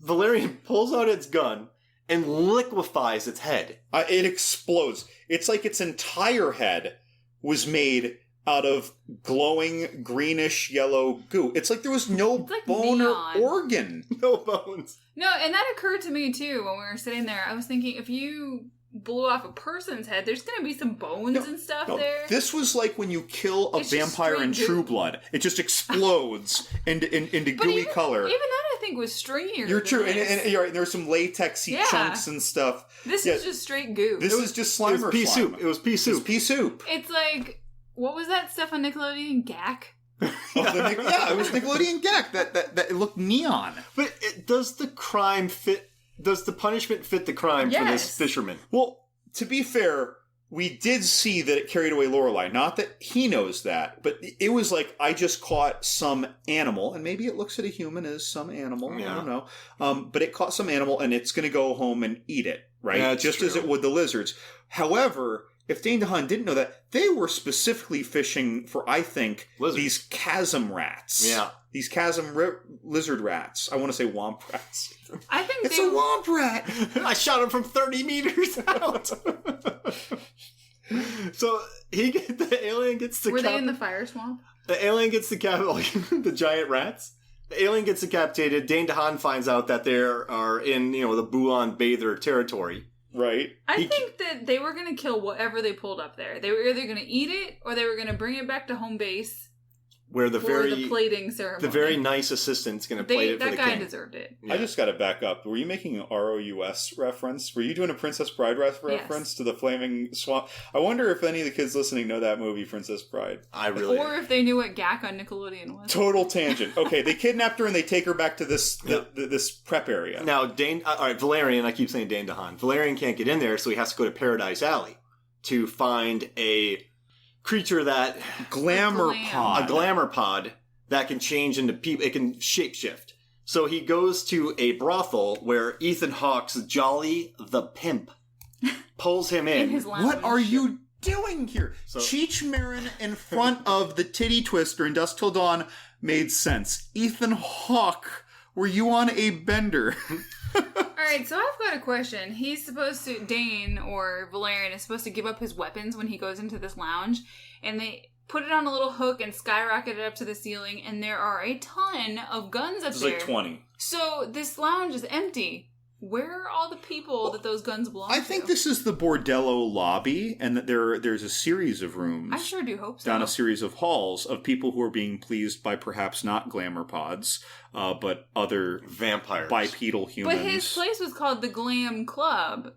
Valerian pulls out its gun and liquefies its head. It explodes. It's like its entire head was made out of glowing greenish yellow goo. It's like there was no like bone neon. or organ. No bones. No, and that occurred to me too when we were sitting there. I was thinking, if you blew off a person's head, there's going to be some bones and stuff there. This was like when you kill a It's just vampire in straight True goo. Blood. It just explodes into gooey color. Even that, I think, was stringier. You're than true, this. and you're right. There's some latexy Yeah. chunks and stuff. This is just straight goo. This is just slime. It was pea soup. It was pea It's soup. pea soup. It's like, what was that stuff on Nickelodeon? Gack? Yeah, it was Nickelodeon Gak. That it looked neon. But does the crime fit? Does the punishment fit the crime for this Yes. fisherman? Well, to be fair, we did see that it carried away Lorelai. Not that he knows that, but it was like, I just caught some animal, and maybe it looks at a human as some animal. Yeah. I don't know. But it caught some animal, and it's going to go home and eat it, right? Yeah, that's just as true. it would the lizards. However, if Dane DeHaan didn't know that, they were specifically fishing for, I think, Lizards. these chasm rats. Yeah. These chasm lizard rats. I want to say womp rats. I think It's they a womp rat! I shot him from 30 meters out. So the alien gets the were they in the fire swamp? The alien gets the giant rats. The alien gets decapitated. Dane DeHaan finds out that they are in the Bouillon bather territory. Right. I think that they were going to kill whatever they pulled up there. They were either going to eat it or they were going to bring it back to home base Where the for the plating ceremony. the very nice assistant's going to plate it for that the guy king. deserved it. Yeah. I just got to back up. Were you making an ROUS reference? Were you doing a Princess Bride reference to the Flaming Swamp? I wonder if any of the kids listening know that movie, Princess Bride. I really. Or if they knew what Gak on Nickelodeon was. Total tangent. Okay, they kidnapped her and they take her back to this this prep area. Now, all right, Valerian, I keep saying Dane DeHaan. Valerian can't get in there, so he has to go to Paradise Alley to find a creature that... Glamour Glam. pod. A glamour pod that can change into people. It can shapeshift. So he goes to a brothel where Ethan Hawke's Jolly the Pimp pulls him in. In his lounge. What are you doing here? So- Cheech Marin in front of the titty twister in Dusk Till Dawn made sense. Ethan Hawke, were you on a bender? Alright, so I've got a question. He's supposed to, Dane or Valerian is supposed to give up his weapons when he goes into this lounge, and they put it on a little hook and skyrocket it up to the ceiling, and there are a ton of guns up There's there. like 20. So this lounge is empty. Where are all the people that those guns belong to? I think this is the Bordello lobby, and that there's a series of rooms. I sure do hope so. Down a series of halls of people who are being pleased by perhaps not glamour pods, but other Vampires. bipedal humans. But his place was called the Glam Club.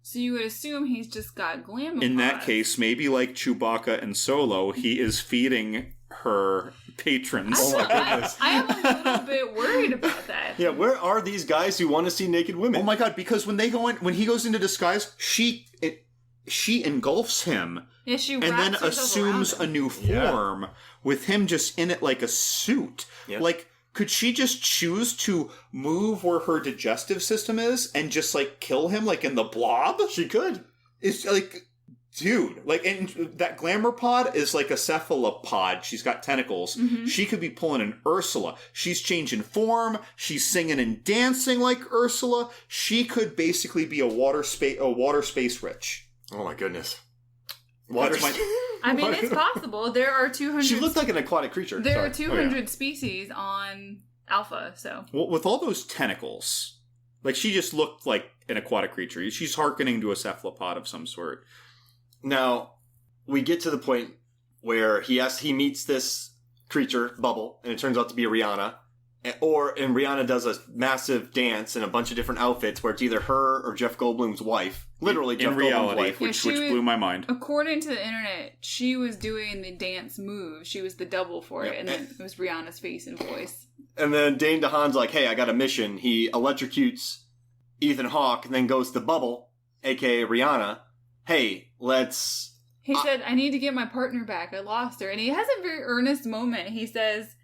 So you would assume he's just got glam. In that case, maybe like Chewbacca and Solo, he is feeding her patrons. I am a little bit worried about that. Yeah, where are these guys who want to see naked women? Oh my god, because when he goes into disguise, she engulfs him Yeah, she and wraps then herself assumes around a new form with him just in it like a suit. Yeah. Like, could she just choose to move where her digestive system is and just like kill him like in the Blob? She could. It's like, Dude, like, and that glamour pod is like a cephalopod. She's got tentacles. Mm-hmm. She could be pulling an Ursula. She's changing form. She's singing and dancing like Ursula. She could basically be a water space witch. Oh my goodness. I mean, it's possible. There are 200... She looked like an aquatic creature. There are 200 species on Alpha, so... Well, with all those tentacles, like, she just looked like an aquatic creature. She's hearkening to a cephalopod of some sort. Now, we get to the point where he meets this creature, Bubble, and it turns out to be Rihanna. And Rihanna does a massive dance in a bunch of different outfits where it's either her or Jeff Goldblum's wife. Literally, Jeff Goldblum's wife. Which blew my mind. According to the internet, she was doing the dance move. She was the double for it, and then it was Rihanna's face and voice. And then Dane DeHaan's like, hey, I got a mission. He electrocutes Ethan Hawke and then goes to Bubble, a.k.a. Rihanna. Hey, let's... He said, I need to get my partner back. I lost her. And he has a very earnest moment. He says,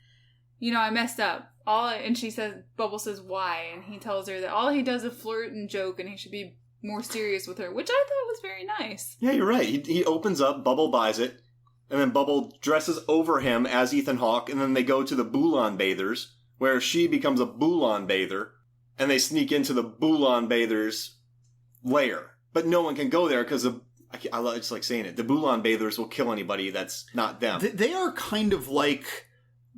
I messed up. And she says, Bubble says, why? And he tells her that all he does is flirt and joke and he should be more serious with her, which I thought was very nice. Yeah, you're right. He opens up, Bubble buys it, and then Bubble dresses over him as Ethan Hawke, and then they go to the Bulan Bathers, where she becomes a Bulan Bather, and they sneak into the Bulan Bathers' lair. But no one can go there because I just like saying it. The Bulan Bathers will kill anybody that's not them. They are kind of like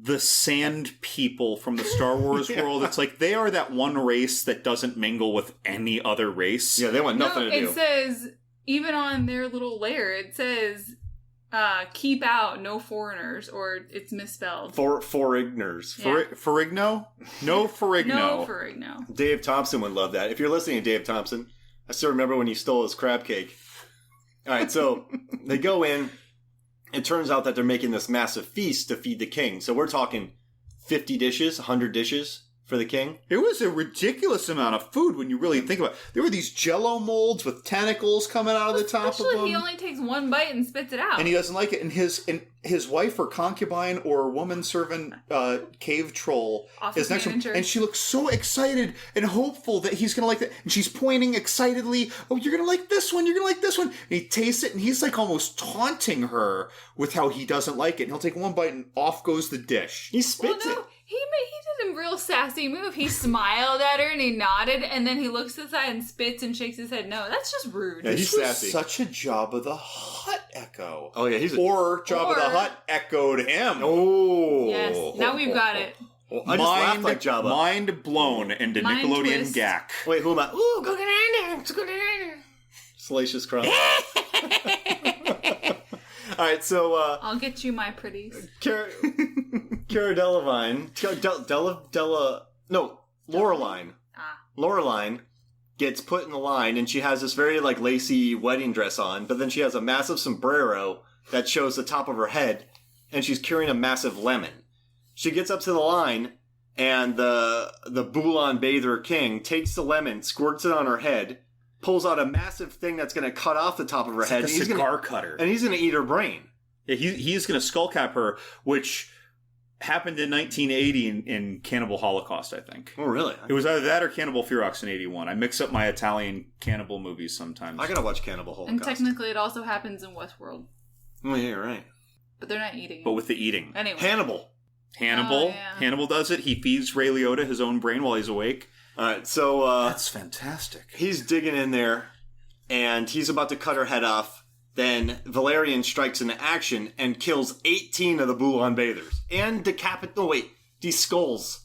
the sand people from the Star Wars world. It's like they are that one race that doesn't mingle with any other race. Yeah, they want nothing to do. It says, even on their little lair, it says, keep out, no foreigners, or it's misspelled. Foreigners. Yeah. Ferrigno? No Ferrigno. No Ferrigno. Dave Thompson would love that. If you're listening to Dave Thompson, I still remember when he stole his crab cake. All right, so they go in. It turns out that they're making this massive feast to feed the king. So we're talking 50 dishes, 100 dishes for the king. It was a ridiculous amount of food when you really think about it. There were these Jell-O molds with tentacles coming out of the top of them. He only takes one bite and spits it out. And he doesn't like it. And his wife or concubine or woman servant cave troll is next to him. And she looks so excited and hopeful that he's going to like that. And she's pointing excitedly, oh, you're going to like this one, you're going to like this one. And he tastes it and he's like almost taunting her with how he doesn't like it. And he'll take one bite and off goes the dish. He spits it. He did a real sassy move. He smiled at her and he nodded, and then he looks to the side and spits and shakes his head. No, that's just rude. Yeah, he's sassy. Such a Jabba the Hutt echo. Oh yeah, or Jabba the Hutt echoed him. Oh, yes. Now we've got it. Well, I just laughed like Jabba. Mind blown into Mind Nickelodeon twist. gack. Wait, who am I? Ooh, go get in there. Let's go get in there. Salacious Crumb. All right, so I'll get you my pretties. Cara Delevingne, Laureline. Laureline gets put in the line, and she has this very like lacy wedding dress on, but then she has a massive sombrero that shows the top of her head, and she's carrying a massive lemon. She gets up to the line, and the Bulan Bather king takes the lemon, squirts it on her head, pulls out a massive thing that's going to cut off the top of her head. Like a cigar cutter. And he's going to eat her brain. Yeah, he's going to skull cap her, which happened in 1980 in Cannibal Holocaust, I think. Oh, really? It was either that or Cannibal Ferox in 81. I mix up my Italian cannibal movies sometimes. I got to watch Cannibal Holocaust. And technically it also happens in Westworld. Oh, yeah, you're right. But they're not eating. But with the eating. Anyway. Hannibal. Oh, yeah. Hannibal does it. He feeds Ray Liotta his own brain while he's awake. All right, so that's fantastic. He's digging in there, and he's about to cut her head off. Then Valerian strikes into action and kills 18 of the Bulan Bathers and deskulls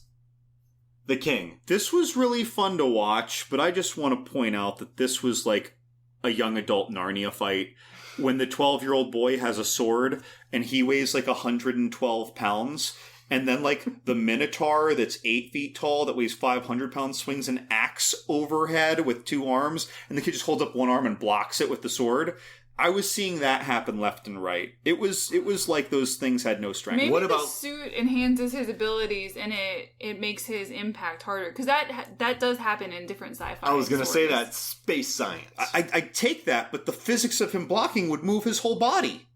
the king. This was really fun to watch, but I just want to point out that this was like a young adult Narnia fight when the 12-year-old boy has a sword and he weighs like 112 pounds. And then, like, the Minotaur that's 8 feet tall that weighs 500 pounds swings an axe overhead with 2 arms, and the kid just holds up one arm and blocks it with the sword. I was seeing that happen left and right. It was like those things had no strength. Maybe what the about suit enhances his abilities and it makes his impact harder. Because that does happen in different sci-fi I was going to say stories. that. Space science. I take that, but the physics of him blocking would move his whole body.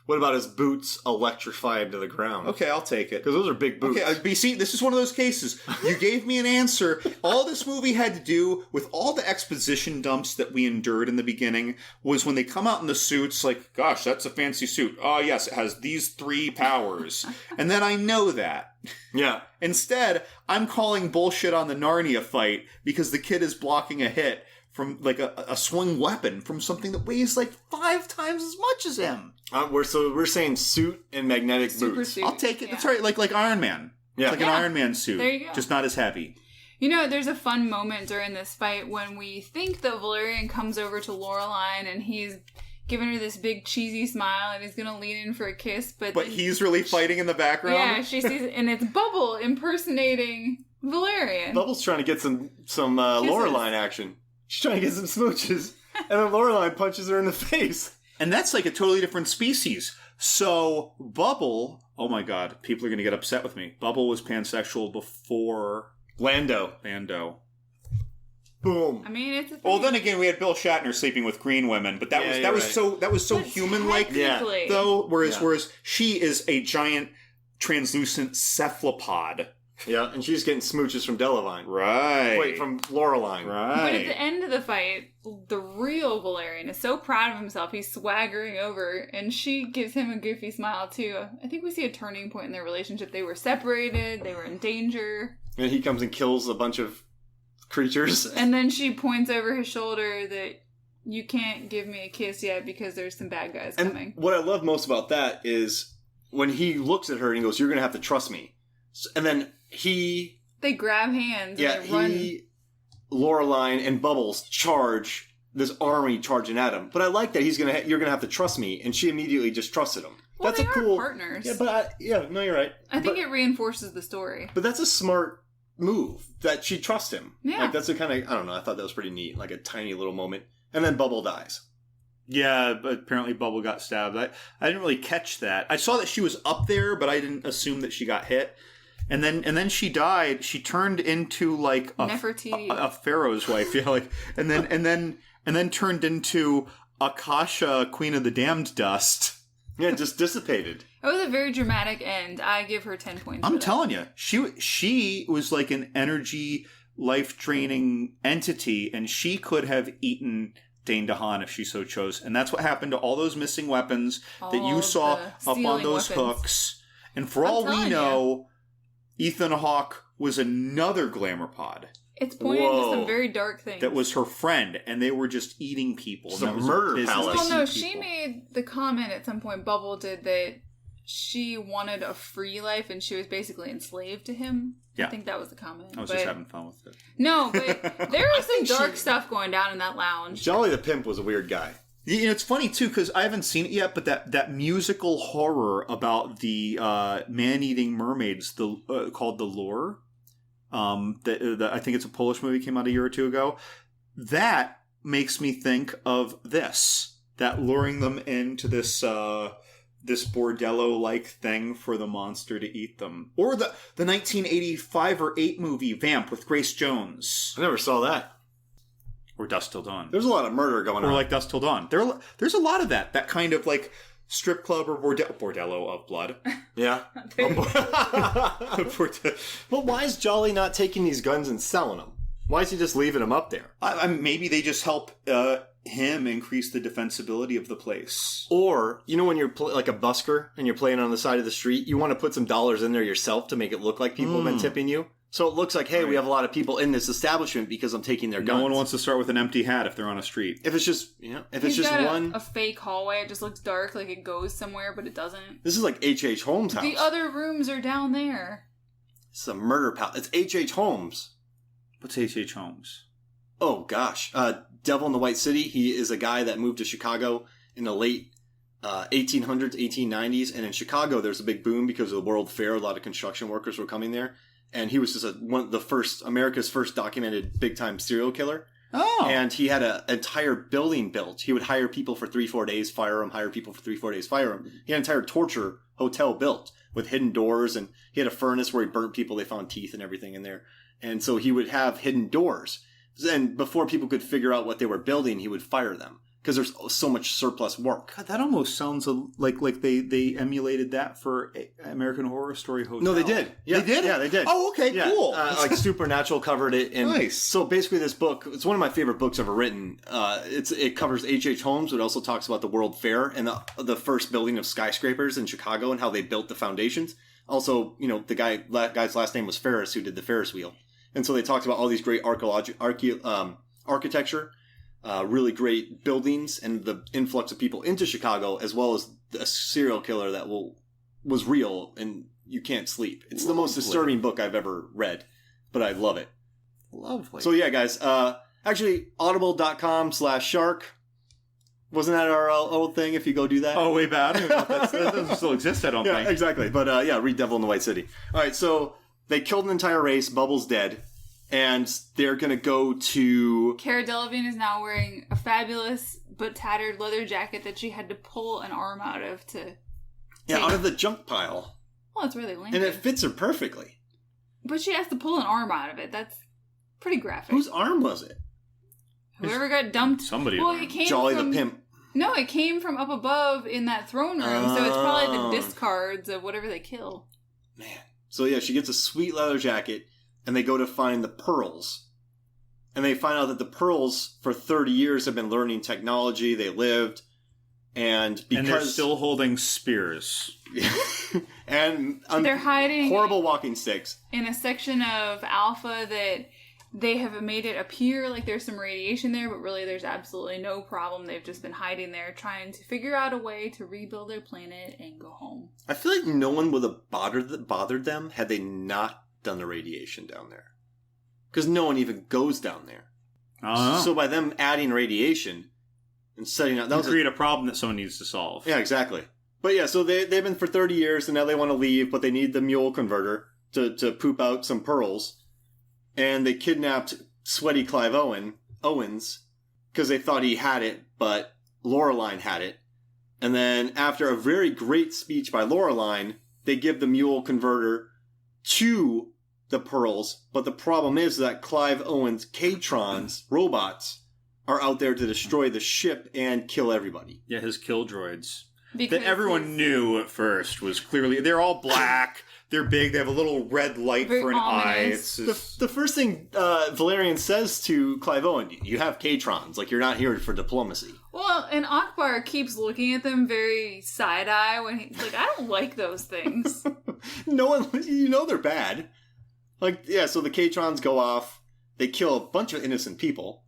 What about his boots electrified to the ground? Okay, I'll take it. Because those are big boots. Okay, but see, this is one of those cases. You gave me an answer. All this movie had to do with all the exposition dumps that we endured in the beginning was when they come out in the suits, like, gosh, that's a fancy suit. Oh, yes, it has these 3 powers. And then I know that. Yeah. Instead, I'm calling bullshit on the Narnia fight because the kid is blocking a hit from, like, a swing weapon from something that weighs, like, 5 times as much as him. We're saying suit and magnetic Super boots. suit. I'll take it. Yeah. That's right. Like Iron Man. Yeah. It's like an Iron Man suit. There you go. Just not as heavy. You know, there's a fun moment during this fight when we think that Valerian comes over to Laureline and he's giving her this big cheesy smile and he's gonna lean in for a kiss, but He's really fighting in the background. yeah, she sees it, and it's Bubble impersonating Valerian. Bubble's trying to get some Laureline action. She's trying to get some smooches. And then Laureline punches her in the face. And that's like a totally different species. So, Bubble... Oh my god, people are going to get upset with me. Bubble was pansexual before... Lando. Boom. I mean, it's a thing. Well, then again, we had Bill Shatner sleeping with green women, but that was so But human-like, technically- though. Whereas she is a giant translucent cephalopod. Yeah, and she's getting smooches from Delevingne. Right. Wait, from Laureline. Right. But at the end of the fight, the real Valerian is so proud of himself, he's swaggering over, and she gives him a goofy smile, too. I think we see a turning point in their relationship. They were separated, they were in danger. And he comes and kills a bunch of creatures. And then she points over his shoulder that you can't give me a kiss yet because there's some bad guys coming. And what I love most about that is when he looks at her and he goes, "You're going to have to trust me." And then they grab hands and they run. Laureline and Bubbles charge this army charging at him. But I like that you're gonna have to trust me, and she immediately just trusted him. Well, That's they a cool partners. Yeah, but no, you're right. I think it reinforces the story. But that's a smart move that she trusts him. Yeah. Like that's a kind of, I don't know, I thought that was pretty neat, like a tiny little moment. And then Bubble dies. Yeah, but apparently Bubble got stabbed. I didn't really catch that. I saw that she was up there, but I didn't assume that she got hit. And then she died. She turned into like a pharaoh's wife, yeah. Like, and then turned into Akasha, Queen of the Damned Dust. Yeah, just dissipated. It was a very dramatic end. I give her 10 points. I'm telling you, she was like an energy, life draining entity, and she could have eaten Dane DeHaan if she so chose. And that's what happened to all those missing weapons that you saw up on those hooks. And for all we know, Ethan Hawke was another glamour pod. It's pointing to some very dark things. That was her friend, and they were just eating people. Some murder palace. Well, no, she made the comment at some point, Bubble did, that she wanted a free life and she was basically enslaved to him. Yeah. I think that was the comment. I was just having fun with it. No, but there was some dark stuff going down in that lounge. Jolly the Pimp was a weird guy. You know, it's funny, too, because I haven't seen it yet, but that musical horror about the man-eating mermaids called The Lure, I think it's a Polish movie, came out a year or two ago, that makes me think of this, that luring them into this bordello-like thing for the monster to eat them. Or the 1985 or 8 movie, Vamp, with Grace Jones. I never saw that. Or Dusk Till Dawn. There's a lot of murder going on. Or like Dusk Till Dawn. There's a lot of that kind of like strip club or bordello of blood. Yeah. Well, why is Jolly not taking these guns and selling them? Why is he just leaving them up there? Maybe they just help him increase the defensibility of the place. Or, you know when you're like a busker and you're playing on the side of the street, you want to put some dollars in there yourself to make it look like people have been tipping you? So it looks like, hey, we have a lot of people in this establishment because I'm taking their guns. No one wants to start with an empty hat if they're on a street. If it's just, He's got a fake hallway. It just looks dark, like it goes somewhere, but it doesn't. This is like H.H. Holmes' house. The other rooms are down there. It's a murder palace. It's H.H. Holmes. What's H.H. Holmes? Oh, gosh. Devil in the White City. He is a guy that moved to Chicago in the late 1800s, 1890s. And in Chicago, there's a big boom because of the World Fair. A lot of construction workers were coming there. And he was just America's first documented big-time serial killer. Oh. And he had an entire building built. He would hire people for 3-4 days, fire them, hire people for 3-4 days, fire them. He had an entire torture hotel built with hidden doors, and he had a furnace where he burnt people. They found teeth and everything in there. And so he would have hidden doors. And before people could figure out what they were building, he would fire them. because there's so much surplus work. God, that almost sounds like they emulated that for American Horror Story Hotel. No, they did. Yeah. They did? Yeah, they did. Oh, okay, Yeah. cool. Like Supernatural covered it. And Nice. So basically this book, it's one of my favorite books ever written. It covers H.H. Holmes, but it also talks about the World Fair and the first building of skyscrapers in Chicago and how they built the foundations. Also, the guy's last name was Ferris, who did the Ferris wheel. And so they talked about all these great architecture, really great buildings, and the influx of people into Chicago, as well as a serial killer that was real, and you can't sleep. It's the most disturbing book I've ever read, but I love it. Lovely. So yeah, guys, actually, audible.com/shark. Wasn't that our old thing, if you go do that? Oh, way back. That doesn't still exist, I don't think. Yeah, exactly. But read Devil in the White City. All right, so they killed an entire race. Bubble's dead. And they're going to go to... Cara Delevingne is now wearing a fabulous but tattered leather jacket that she had to pull an arm out of to... out of the junk pile. Well, it's really lame. And it fits her perfectly. But she has to pull an arm out of it. That's pretty graphic. Whose arm was it? Whoever got dumped... Somebody. Well, it came Jolly from... the Pimp. No, it came from up above in that throne room, so it's probably the discards of whatever they kill. Man. So yeah, she gets a sweet leather jacket, and they go to find the pearls. And they find out that the pearls, for 30 years, have been learning technology. They lived. And because... And they're still holding spears. and they're hiding... horrible walking sticks. In a section of Alpha that they have made it appear like there's some radiation there, but really there's absolutely no problem. They've just been hiding there, trying to figure out a way to rebuild their planet and go home. I feel like no one would have bothered them had they not done the radiation down there. Because no one even goes down there. So by them adding radiation and setting up... That would create a problem that someone needs to solve. Yeah, exactly. But yeah, so they've been for 30 years, and now they want to leave, but they need the mule converter to poop out some pearls. And they kidnapped sweaty Clive Owens because they thought he had it, but Laureline had it. And then after a very great speech by Laureline, they give the mule converter to the pearls. But the problem is that Clive Owens' K-Trons, robots, are out there to destroy the ship and kill everybody. Yeah, his kill droids. Because that everyone knew at first was clearly... They're all black. They're big. They have a little red light for an eye. It's the first thing Valerian says to Clive Owen, you have K-Trons. Like, you're not here for diplomacy. Well, and Akbar keeps looking at them very side-eye when he's like, I don't like those things. No one... they're bad. Like, yeah, so the K-Trons go off. They kill a bunch of innocent people.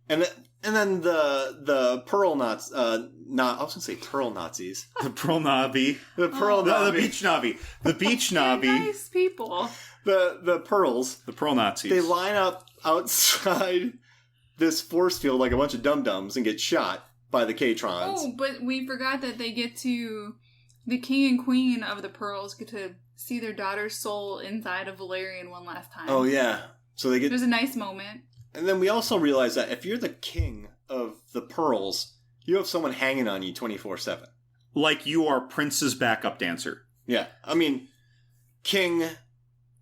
And then the Pearl Nazis... I was going to say Pearl Nazis. The Pearl Navi. The Pearl Navi. The Beach Navi. The Beach Navi. Nice people. The Pearls. The Pearl Nazis. They line up outside this force field like a bunch of dum-dums and get shot by the K-Trons. Oh, but we forgot that they get to... The king and queen of the Pearls get to see their daughter's soul inside of Valerian one last time. Oh, yeah. So they get... It was a nice moment. And then we also realize that if you're the king of the Pearls, you have someone hanging on you 24/7. Like you are Prince's backup dancer. Yeah. I mean, King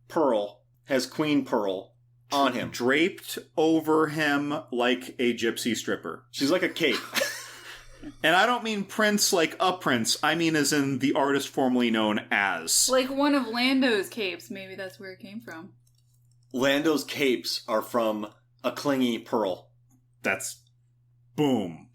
Pearl has Queen Pearl on him. Draped over him like a gypsy stripper. She's like a cape. And I don't mean Prince like a prince. I mean as in the artist formerly known as. Like one of Lando's capes. Maybe that's where it came from. Lando's capes are from a clingy pearl. That's... Boom.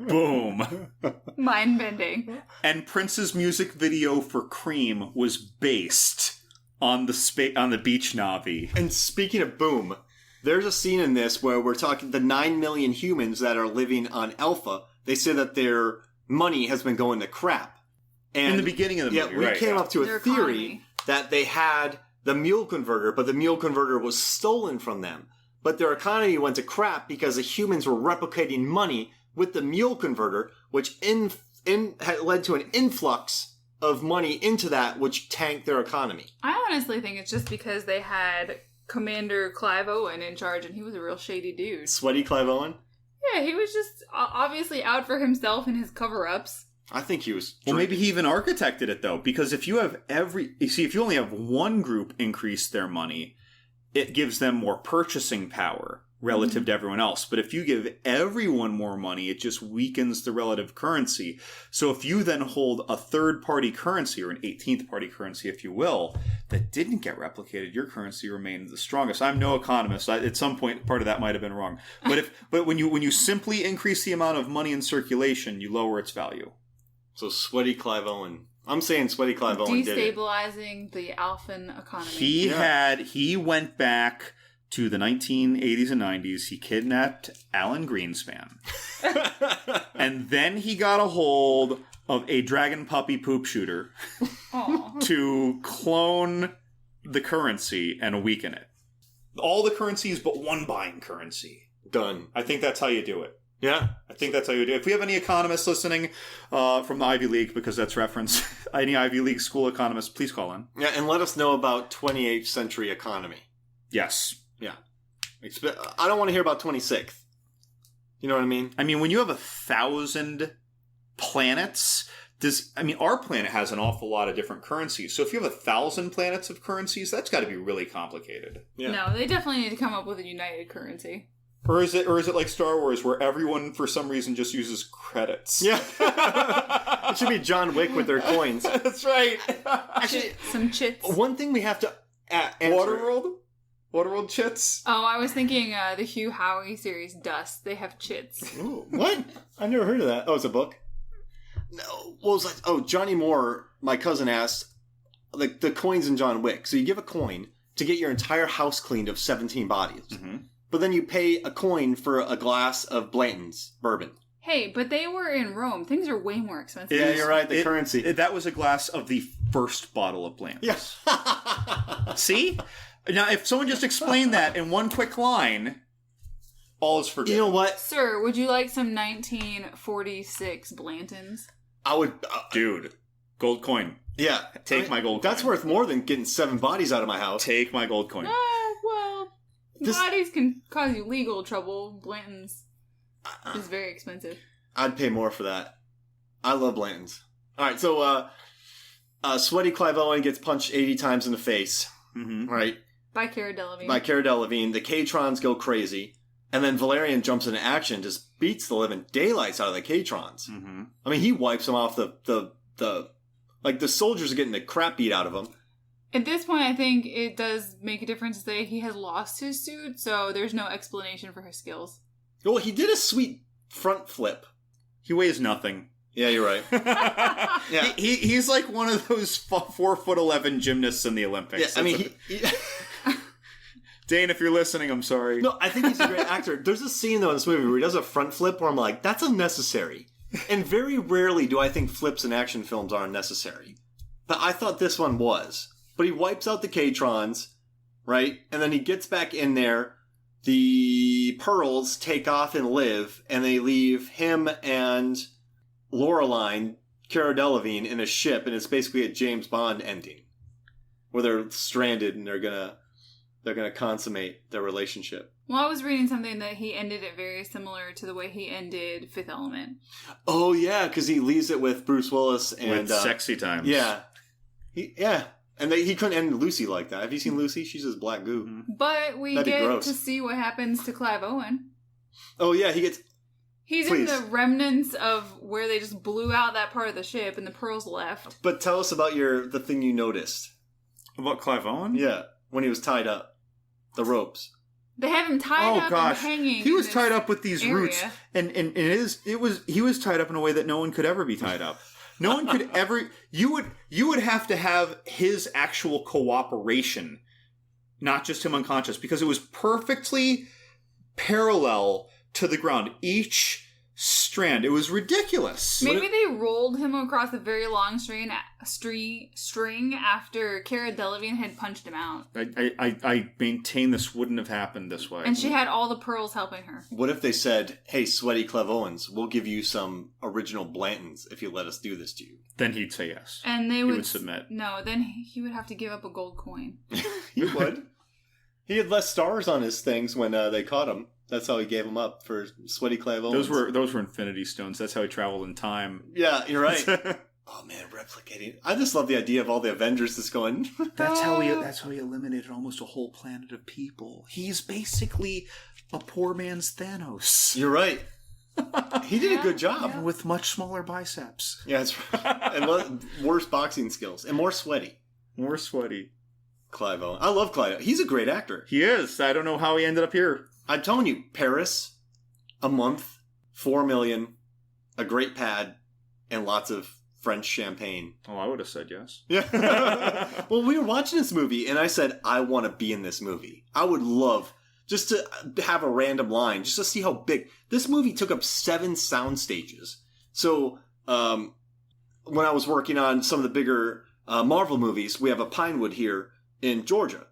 Boom. Mind-bending. And Prince's music video for Cream was based on the Beach Navi. And speaking of boom, there's a scene in this where we're talking the 9 million humans that are living on Alpha. They say that their money has been going to crap. And in the beginning of the movie, we came up to a Their theory economy. that they had the mule converter, but the mule converter was stolen from them. But their economy went to crap because the humans were replicating money with the mule converter, which had led to an influx of money into that, which tanked their economy. I honestly think it's just because they had Commander Clive Owen in charge, and he was a real shady dude. Sweaty Clive Owen? Yeah, he was just obviously out for himself and his cover-ups. I think he was... Well, maybe he even architected it, though, because if you only have one group increase their money, it gives them more purchasing power, relative to everyone else. But if you give everyone more money, it just weakens the relative currency. So if you then hold a third-party currency, or an 18th-party currency, if you will, that didn't get replicated, your currency remained the strongest. I'm no economist. At some point, part of that might have been wrong. But when you simply increase the amount of money in circulation, you lower its value. So Sweaty Clive Owen. I'm saying Sweaty Clive Owen did it. Destabilizing the Alphan economy. He went back to the 1980s and 90s. He kidnapped Alan Greenspan. And then he got a hold of a dragon puppy poop shooter to clone the currency and weaken it. All the currencies but one buying currency. Done. I think that's how you do it. Yeah. I think that's how you do it. If we have any economists listening from the Ivy League, because that's reference, any Ivy League school economists, please call in. Yeah, and let us know about 28th century economy. Yes. Yeah. I don't want to hear about 26th. You know what I mean? I mean, when you have 1,000 planets, our planet has an awful lot of different currencies. So if you have 1,000 planets of currencies, that's got to be really complicated. Yeah. No, they definitely need to come up with a united currency. Or is it like Star Wars, where everyone for some reason just uses credits? Yeah. It should be John Wick with their coins. That's right. Actually, some chits. one thing we have to answer. Waterworld chits? Oh, I was thinking the Hugh Howey series Dust. They have chits. Ooh, what? I've never heard of that. Oh, it's a book? No. What was that? Oh, Johnny Moore, my cousin, asked, like, the coins in John Wick. So you give a coin to get your entire house cleaned of 17 bodies. Mm-hmm. But then you pay a coin for a glass of Blanton's bourbon. Hey, but they were in Rome. Things are way more expensive. Yeah, you're right. The currency. That was a glass of the first bottle of Blanton's. Yes. See? Now, if someone just explained that in one quick line, all is forgiven. You know what? Sir, would you like some 1946 Blantons? I would... Dude, gold coin. Yeah. Take my gold coin. That's worth more than getting 7 bodies out of my house. Take my gold coin. Well, bodies can cause you legal trouble. Blanton's is very expensive. I'd pay more for that. I love Blanton's. All right, so Sweaty Clive Owen gets punched 80 times in the face. Mm-hmm. Right? By Cara Delevingne. The K-Trons go crazy. And then Valerian jumps into action, just beats the living daylights out of the K-Trons. Mm-hmm. I mean, he wipes them off the soldiers are getting the crap beat out of them. At this point, I think it does make a difference that he has lost his suit, so there's no explanation for his skills. Well, he did a sweet front flip. He weighs nothing. Yeah, you're right. Yeah, he's like one of those 4'11" gymnasts in the Olympics. Yeah, I mean, Dane, if you're listening, I'm sorry. No, I think he's a great actor. There's a scene, though, in this movie where he does a front flip where I'm like, that's unnecessary. And very rarely do I think flips in action films are unnecessary. But I thought this one was. But he wipes out the K-Trons, right? And then he gets back in there. The Pearls take off and live, and they leave him and Laureline, Cara Delevingne, in a ship, and it's basically a James Bond ending. Where they're stranded and they're gonna consummate their relationship. Well, I was reading something that he ended it very similar to the way he ended Fifth Element. Oh, yeah, because he leaves it with Bruce Willis and... With sexy times. Yeah. And he couldn't end Lucy like that. Have you seen Lucy? She's just black goo. But we get to see what happens to Clive Owen. Oh, yeah, He's in the remnants of where they just blew out that part of the ship and the Pearls left. But tell us about the thing you noticed. About Clive Owen? Yeah, when he was tied up. The ropes. They have him tied up and hanging. He was tied up with these roots, and he was tied up in a way that no one could ever be tied up. No one could ever. You would have to have his actual cooperation, not just him unconscious, because it was perfectly parallel to the ground. Each strand. It was ridiculous. Maybe they rolled him across a very long string after Cara Delevingne had punched him out. I maintain this wouldn't have happened this way. And she had all the Pearls helping her. What if they said, hey, Sweaty Clive Owens, we'll give you some original Blantons if you let us do this to you? Then he'd say yes. And he would submit. No, then he would have to give up a gold coin. He would. He had less stars on his things when they caught him. That's how he gave them up for Sweaty Clive Owens. Those were Infinity Stones. That's how he traveled in time. Yeah, you're right. Oh man, replicating. I just love the idea of all the Avengers just going. That's how he eliminated almost a whole planet of people. He's basically a poor man's Thanos. You're right. He did a good job. Yeah. With much smaller biceps. Yeah, that's right. And worse boxing skills. And more sweaty. More sweaty. Clive Owen. I love Clive Owen. He's a great actor. He is. I don't know how he ended up here. I'm telling you, Paris, a month, 4 million, a great pad, and lots of French champagne. Oh, I would have said yes. Yeah. Well, we were watching this movie, and I said, I want to be in this movie. I would love just to have a random line, just to see how big. This movie took up 7 sound stages. So, when I was working on some of the bigger Marvel movies, we have a Pinewood here in Georgia.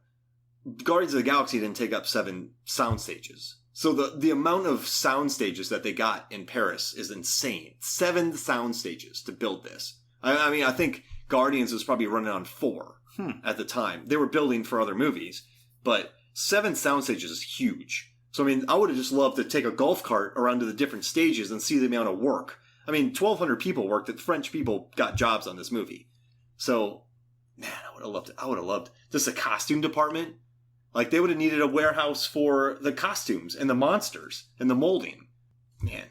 Guardians of the Galaxy didn't take up 7 sound stages. So the amount of sound stages that they got in Paris is insane. 7 sound stages to build this. I mean, I think Guardians was probably running on 4 at the time. They were building for other movies, but 7 sound stages is huge. So, I mean, I would have just loved to take a golf cart around to the different stages and see the amount of work. I mean, 1,200 people worked. French people got jobs on this movie. So, man, I would have loved it. I would have loved just the costume department. Like, they would have needed a warehouse for the costumes and the monsters and the molding. Man,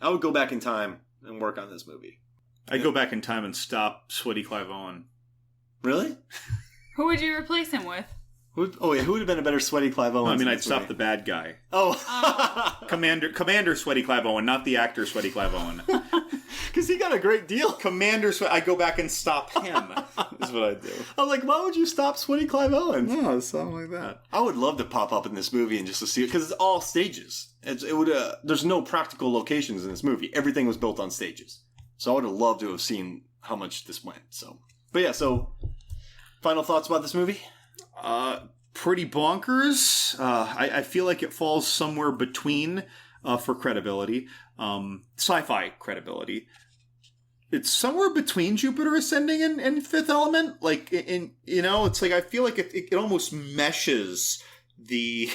I would go back in time and work on this movie. I'd go back in time and stop Sweaty Clive Owen. Really? Who would you replace him with? Who would have been a better Sweaty Clive Owen? I mean, I'd stop the bad guy. Oh. Commander Sweaty Clive Owen, not the actor Sweaty Clive Owen. Because he got a great deal. I'd go back and stop him, is what I'd do. I'm like, why would you stop Sweaty Clive Owen? No, something like that. I would love to pop up in this movie and just to see it, because it's all stages. There's no practical locations in this movie. Everything was built on stages. So I would have loved to have seen how much this went. But yeah, so final thoughts about this movie? Pretty bonkers. I feel like it falls somewhere between for credibility, sci-fi credibility. It's somewhere between Jupiter Ascending and Fifth Element. Like, it's like I feel like it almost meshes the.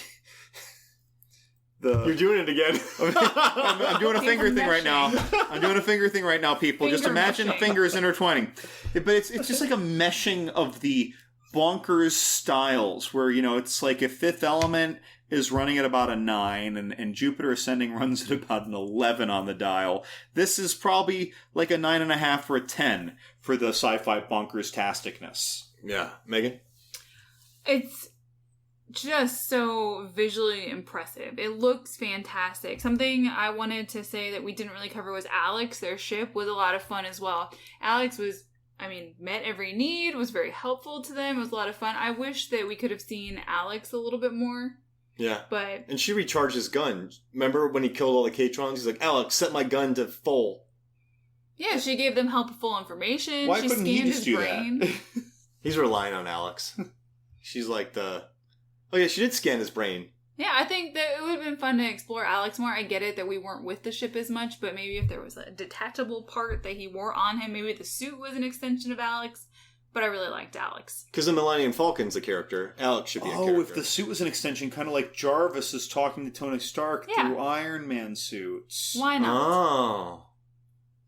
You're doing it again. I'm doing a finger thing right now. I'm doing a finger thing right now, people. Just imagine fingers intertwining. But it's just like a meshing of the bonkers styles where, it's like if Fifth Element is running at about a 9 and Jupiter Ascending runs at about an 11 on the dial, this is probably like a 9.5 or a 10 for the sci-fi bonkers-tasticness. Yeah. Megan? It's just so visually impressive. It looks fantastic. Something I wanted to say that we didn't really cover was Alex. Their ship was a lot of fun as well. Alex met every need, was very helpful to them. It was a lot of fun. I wish that we could have seen Alex a little bit more. Yeah. But and she recharged his gun. Remember when he killed all the Catrons? He's like, Alex, set my gun to full. Yeah, she gave them helpful information. Why she couldn't he scanned just his do brain. that? He's relying on Alex. She's like oh yeah, she did scan his brain. Yeah, I think that it would have been fun to explore Alex more. I get it that we weren't with the ship as much, but maybe if there was a detachable part that he wore on him, maybe the suit was an extension of Alex. But I really liked Alex. Because the Millennium Falcon's a character. Alex should be a character. Oh, if the suit was an extension, kind of like Jarvis is talking to Tony Stark through Iron Man suits. Why not? Oh.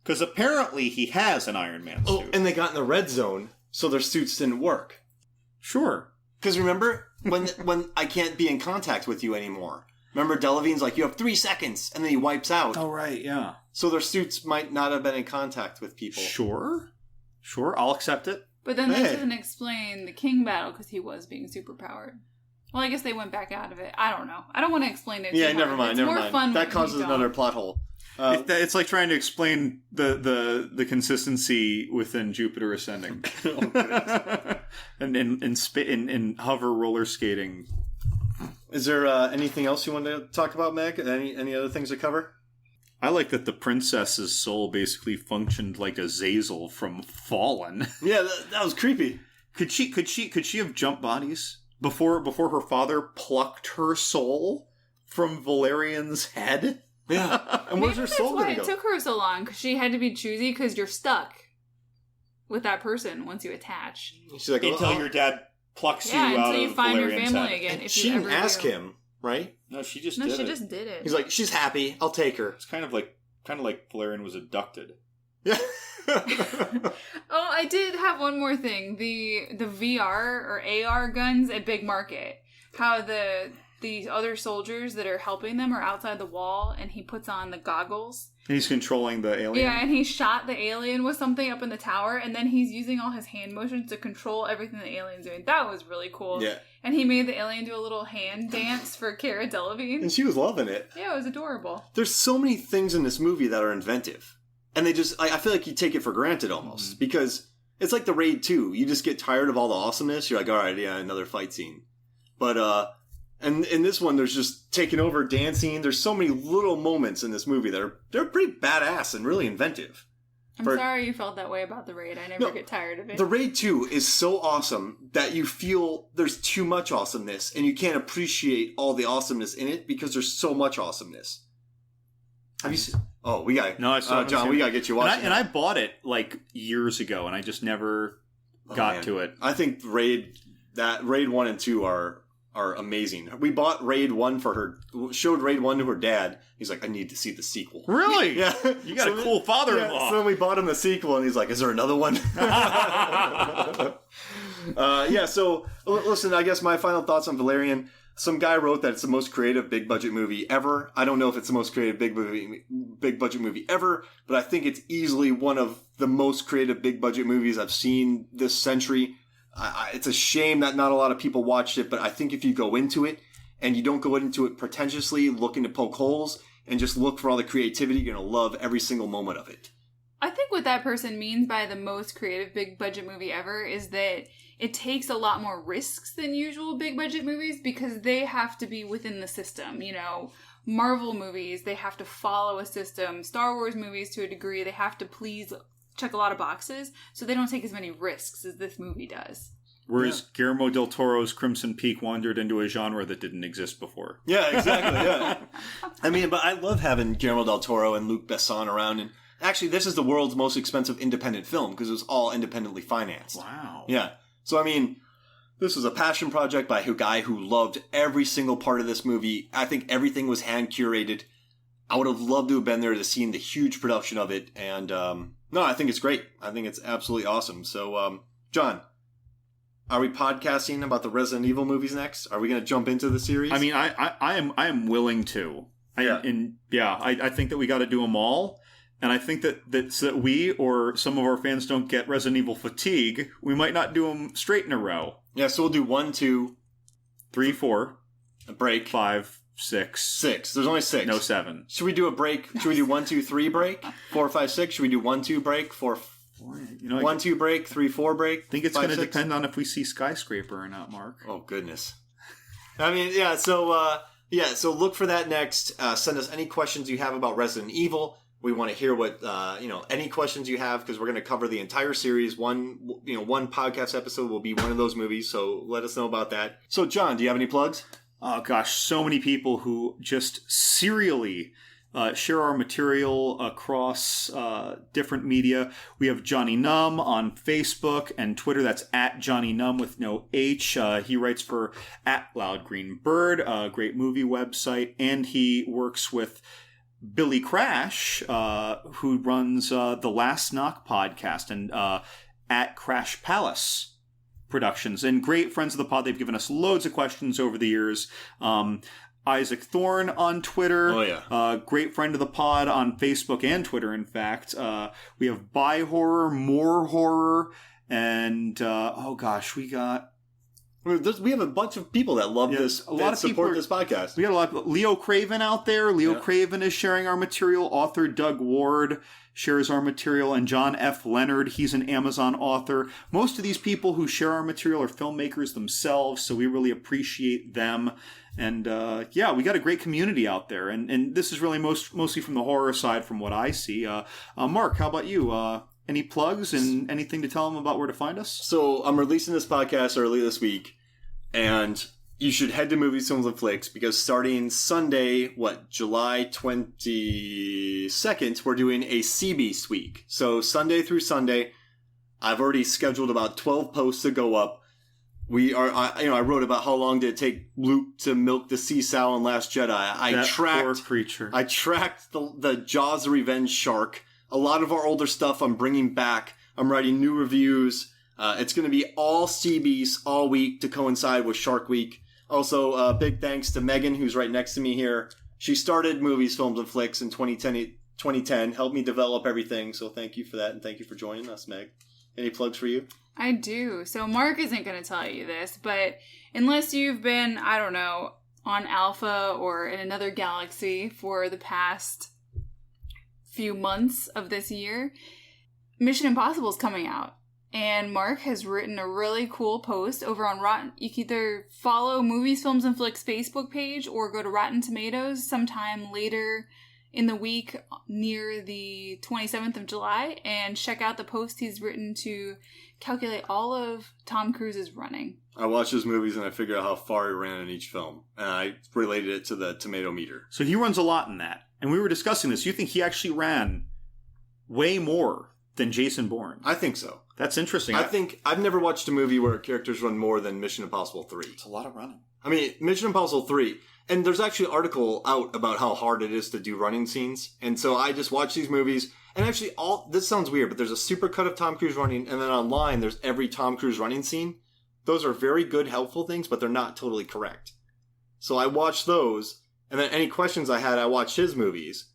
Because apparently he has an Iron Man suit. Oh, and they got in the red zone, so their suits didn't work. Sure. Because remember, when I can't be in contact with you anymore. Remember, Delevingne's like, you have 3 seconds, and then he wipes out. Oh, right, yeah. So their suits might not have been in contact with people. Sure, I'll accept it. But then that doesn't explain the King battle, because he was being superpowered. Well, I guess they went back out of it. I don't know. I don't want to explain it. Yeah, too never hard. mind. It's more fun that when causes you another don't. plot hole. It's like trying to explain the consistency within Jupiter Ascending, and in hover roller skating. Is there anything else you want to talk about, Meg? Any other things to cover? I like that the princess's soul basically functioned like a Zazel from Fallen. Yeah, that was creepy. Could she have jumped bodies before her father plucked her soul from Valerian's head? Yeah. And where's her soul going to go? It took her so long, because she had to be choosy, because you're stuck with that person once you attach. She's like, until your dad plucks you out until you of find Valerian's your family head. again. And if she you didn't ever ask do. him, right? No, she just No, did she it. just did it. He's like, she's happy. I'll take her. It's kind of like Valerian was abducted. Yeah. Oh, I did have one more thing. The VR or AR guns at Big Market. How these other soldiers that are helping them are outside the wall, and he puts on the goggles. And he's controlling the alien. Yeah, and he shot the alien with something up in the tower, and then he's using all his hand motions to control everything the alien's doing. That was really cool. Yeah. And he made the alien do a little hand dance for Cara Delevingne. And she was loving it. Yeah, it was adorable. There's so many things in this movie that are inventive. And they just, I feel like you take it for granted almost. Because it's like the Raid 2. You just get tired of all the awesomeness. You're like, all right, yeah, another fight scene. But, and in this one, there's just taking over, dancing. There's so many little moments in this movie that they're pretty badass and really inventive. I'm sorry you felt that way about the Raid. I never get tired of it. The Raid 2 is so awesome that you feel there's too much awesomeness and you can't appreciate all the awesomeness in it because there's so much awesomeness. Have you seen? Oh, we got John. We got to get you watching. And I bought it like years ago, and I just never got to it. I think Raid 1 and 2 are amazing. We bought Raid 1 for her. Showed Raid 1 to her dad. He's like, I need to see the sequel. Really? Yeah. You got a cool father-in-law. Yeah, so then we bought him the sequel, and he's like, is there another one? So listen, I guess my final thoughts on Valerian. Some guy wrote that it's the most creative big budget movie ever. I don't know if it's the most creative big budget movie ever, but I think it's easily one of the most creative big budget movies I've seen this century. It's a shame that not a lot of people watched it, but I think if you go into it and you don't go into it pretentiously looking to poke holes and just look for all the creativity, you're going to love every single moment of it. I think what that person means by the most creative big budget movie ever is that it takes a lot more risks than usual big budget movies because they have to be within the system. You know, Marvel movies, they have to follow a system. Star Wars movies, to a degree, they have to check a lot of boxes, so they don't take as many risks as this movie does. Whereas Guillermo del Toro's Crimson Peak wandered into a genre that didn't exist before. Yeah, exactly, yeah. I mean, but I love having Guillermo del Toro and Luc Besson around, and actually, this is the world's most expensive independent film because it was all independently financed. Wow. Yeah. So, I mean, this was a passion project by a guy who loved every single part of this movie. I think everything was hand-curated. I would have loved to have been there to see the huge production of it. And, no, I think it's great. I think it's absolutely awesome. So, John, are we podcasting about the Resident Evil movies next? Are we going to jump into the series? I mean, I am willing to. I think that we got to do them all. And I think that so that we or some of our fans don't get Resident Evil fatigue, we might not do them straight in a row. Yeah, so we'll do 1, 2, 3, 4, a break, 5, 6. 6. There's only 6. No 7. Should we do a break? Should we do 1, 2, 3 break? 4, 5, 6. Should we do 1, 2 break? 4, 1, 2 break, 3, 4 break. I think it's going to depend on if we see Skyscraper or not, Mark. Oh goodness. I mean, yeah. So look for that next. Send us any questions you have about Resident Evil. We want to hear what any questions you have because we're going to cover the entire series. One podcast episode will be one of those movies. So let us know about that. So John, do you have any plugs? Oh gosh, so many people who just serially share our material across different media. We have Johnny Numb on Facebook and Twitter. That's at Johnny Numb with no H. He writes for at Loud Green Bird, a great movie website, and he works with Billy Crash, who runs the Last Knock podcast, and at Crash Palace Productions. And great friends of the pod. They've given us loads of questions over the years. Isaac Thorne on Twitter. Oh, yeah. Great friend of the pod on Facebook and Twitter, in fact. We have Buy Horror, More Horror, and we have a bunch of people that love this. A lot of support this podcast. We got a lot of Leo Craven out there. Craven is sharing our material. Author Doug Ward shares our material, and John F. Leonard, he's an Amazon author. Most of these people who share our material are filmmakers themselves, so we really appreciate them. And we got a great community out there, and this is really mostly from the horror side, from what I see. Mark, how about you? Any plugs and anything to tell them about where to find us? So I'm releasing this podcast early this week, and you should head to Movies, Films, and Flicks because starting Sunday, July 22nd, we're doing a CB's week. So Sunday through Sunday, I've already scheduled about 12 posts to go up. I wrote about how long did it take Luke to milk the sea sow in Last Jedi. That poor creature. I tracked the Jaws the Revenge shark. A lot of our older stuff I'm bringing back. I'm writing new reviews. It's going to be all Seabees all week to coincide with Shark Week. Also, big thanks to Megan, who's right next to me here. She started Movies, Films, and Flicks in 2010, helped me develop everything, so thank you for that, and thank you for joining us, Meg. Any plugs for you? I do. So Mark isn't going to tell you this, but unless you've been, I don't know, on Alpha or in another galaxy for the past few months of this year, Mission Impossible is coming out. And Mark has written a really cool post over on Rotten. You can either follow Movies, Films, and Flicks Facebook page or go to Rotten Tomatoes sometime later in the week near the 27th of July and check out the post he's written to calculate all of Tom Cruise's running. I watched his movies and I figured out how far he ran in each film. And I related it to the tomato meter. So he runs a lot in that. And we were discussing this. You think he actually ran way more than Jason Bourne? I think so. That's interesting. I think I've never watched a movie where characters run more than Mission Impossible 3. It's a lot of running. I mean, Mission Impossible 3, and there's actually an article out about how hard it is to do running scenes. And so I just watch these movies, and actually this sounds weird, but there's a super cut of Tom Cruise running, and then online there's every Tom Cruise running scene. Those are very good, helpful things, but they're not totally correct. So I watched those, and then any questions I had, I watched his movies.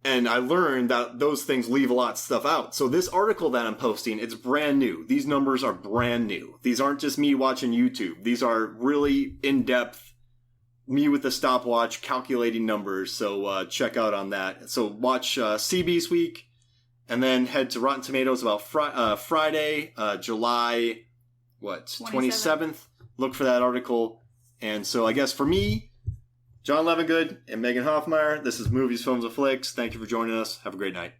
And I learned that those things leave a lot of stuff out. So this article that I'm posting, it's brand new. These numbers are brand new. These aren't just me watching YouTube. These are really in-depth, me with the stopwatch calculating numbers. So check out on that. So watch CB's Week, and then head to Rotten Tomatoes about Friday, July, 27th. Look for that article. And so I guess for me, John Levingood and Megan Hoffmeyer, this is Movies, Films, and Flicks. Thank you for joining us. Have a great night.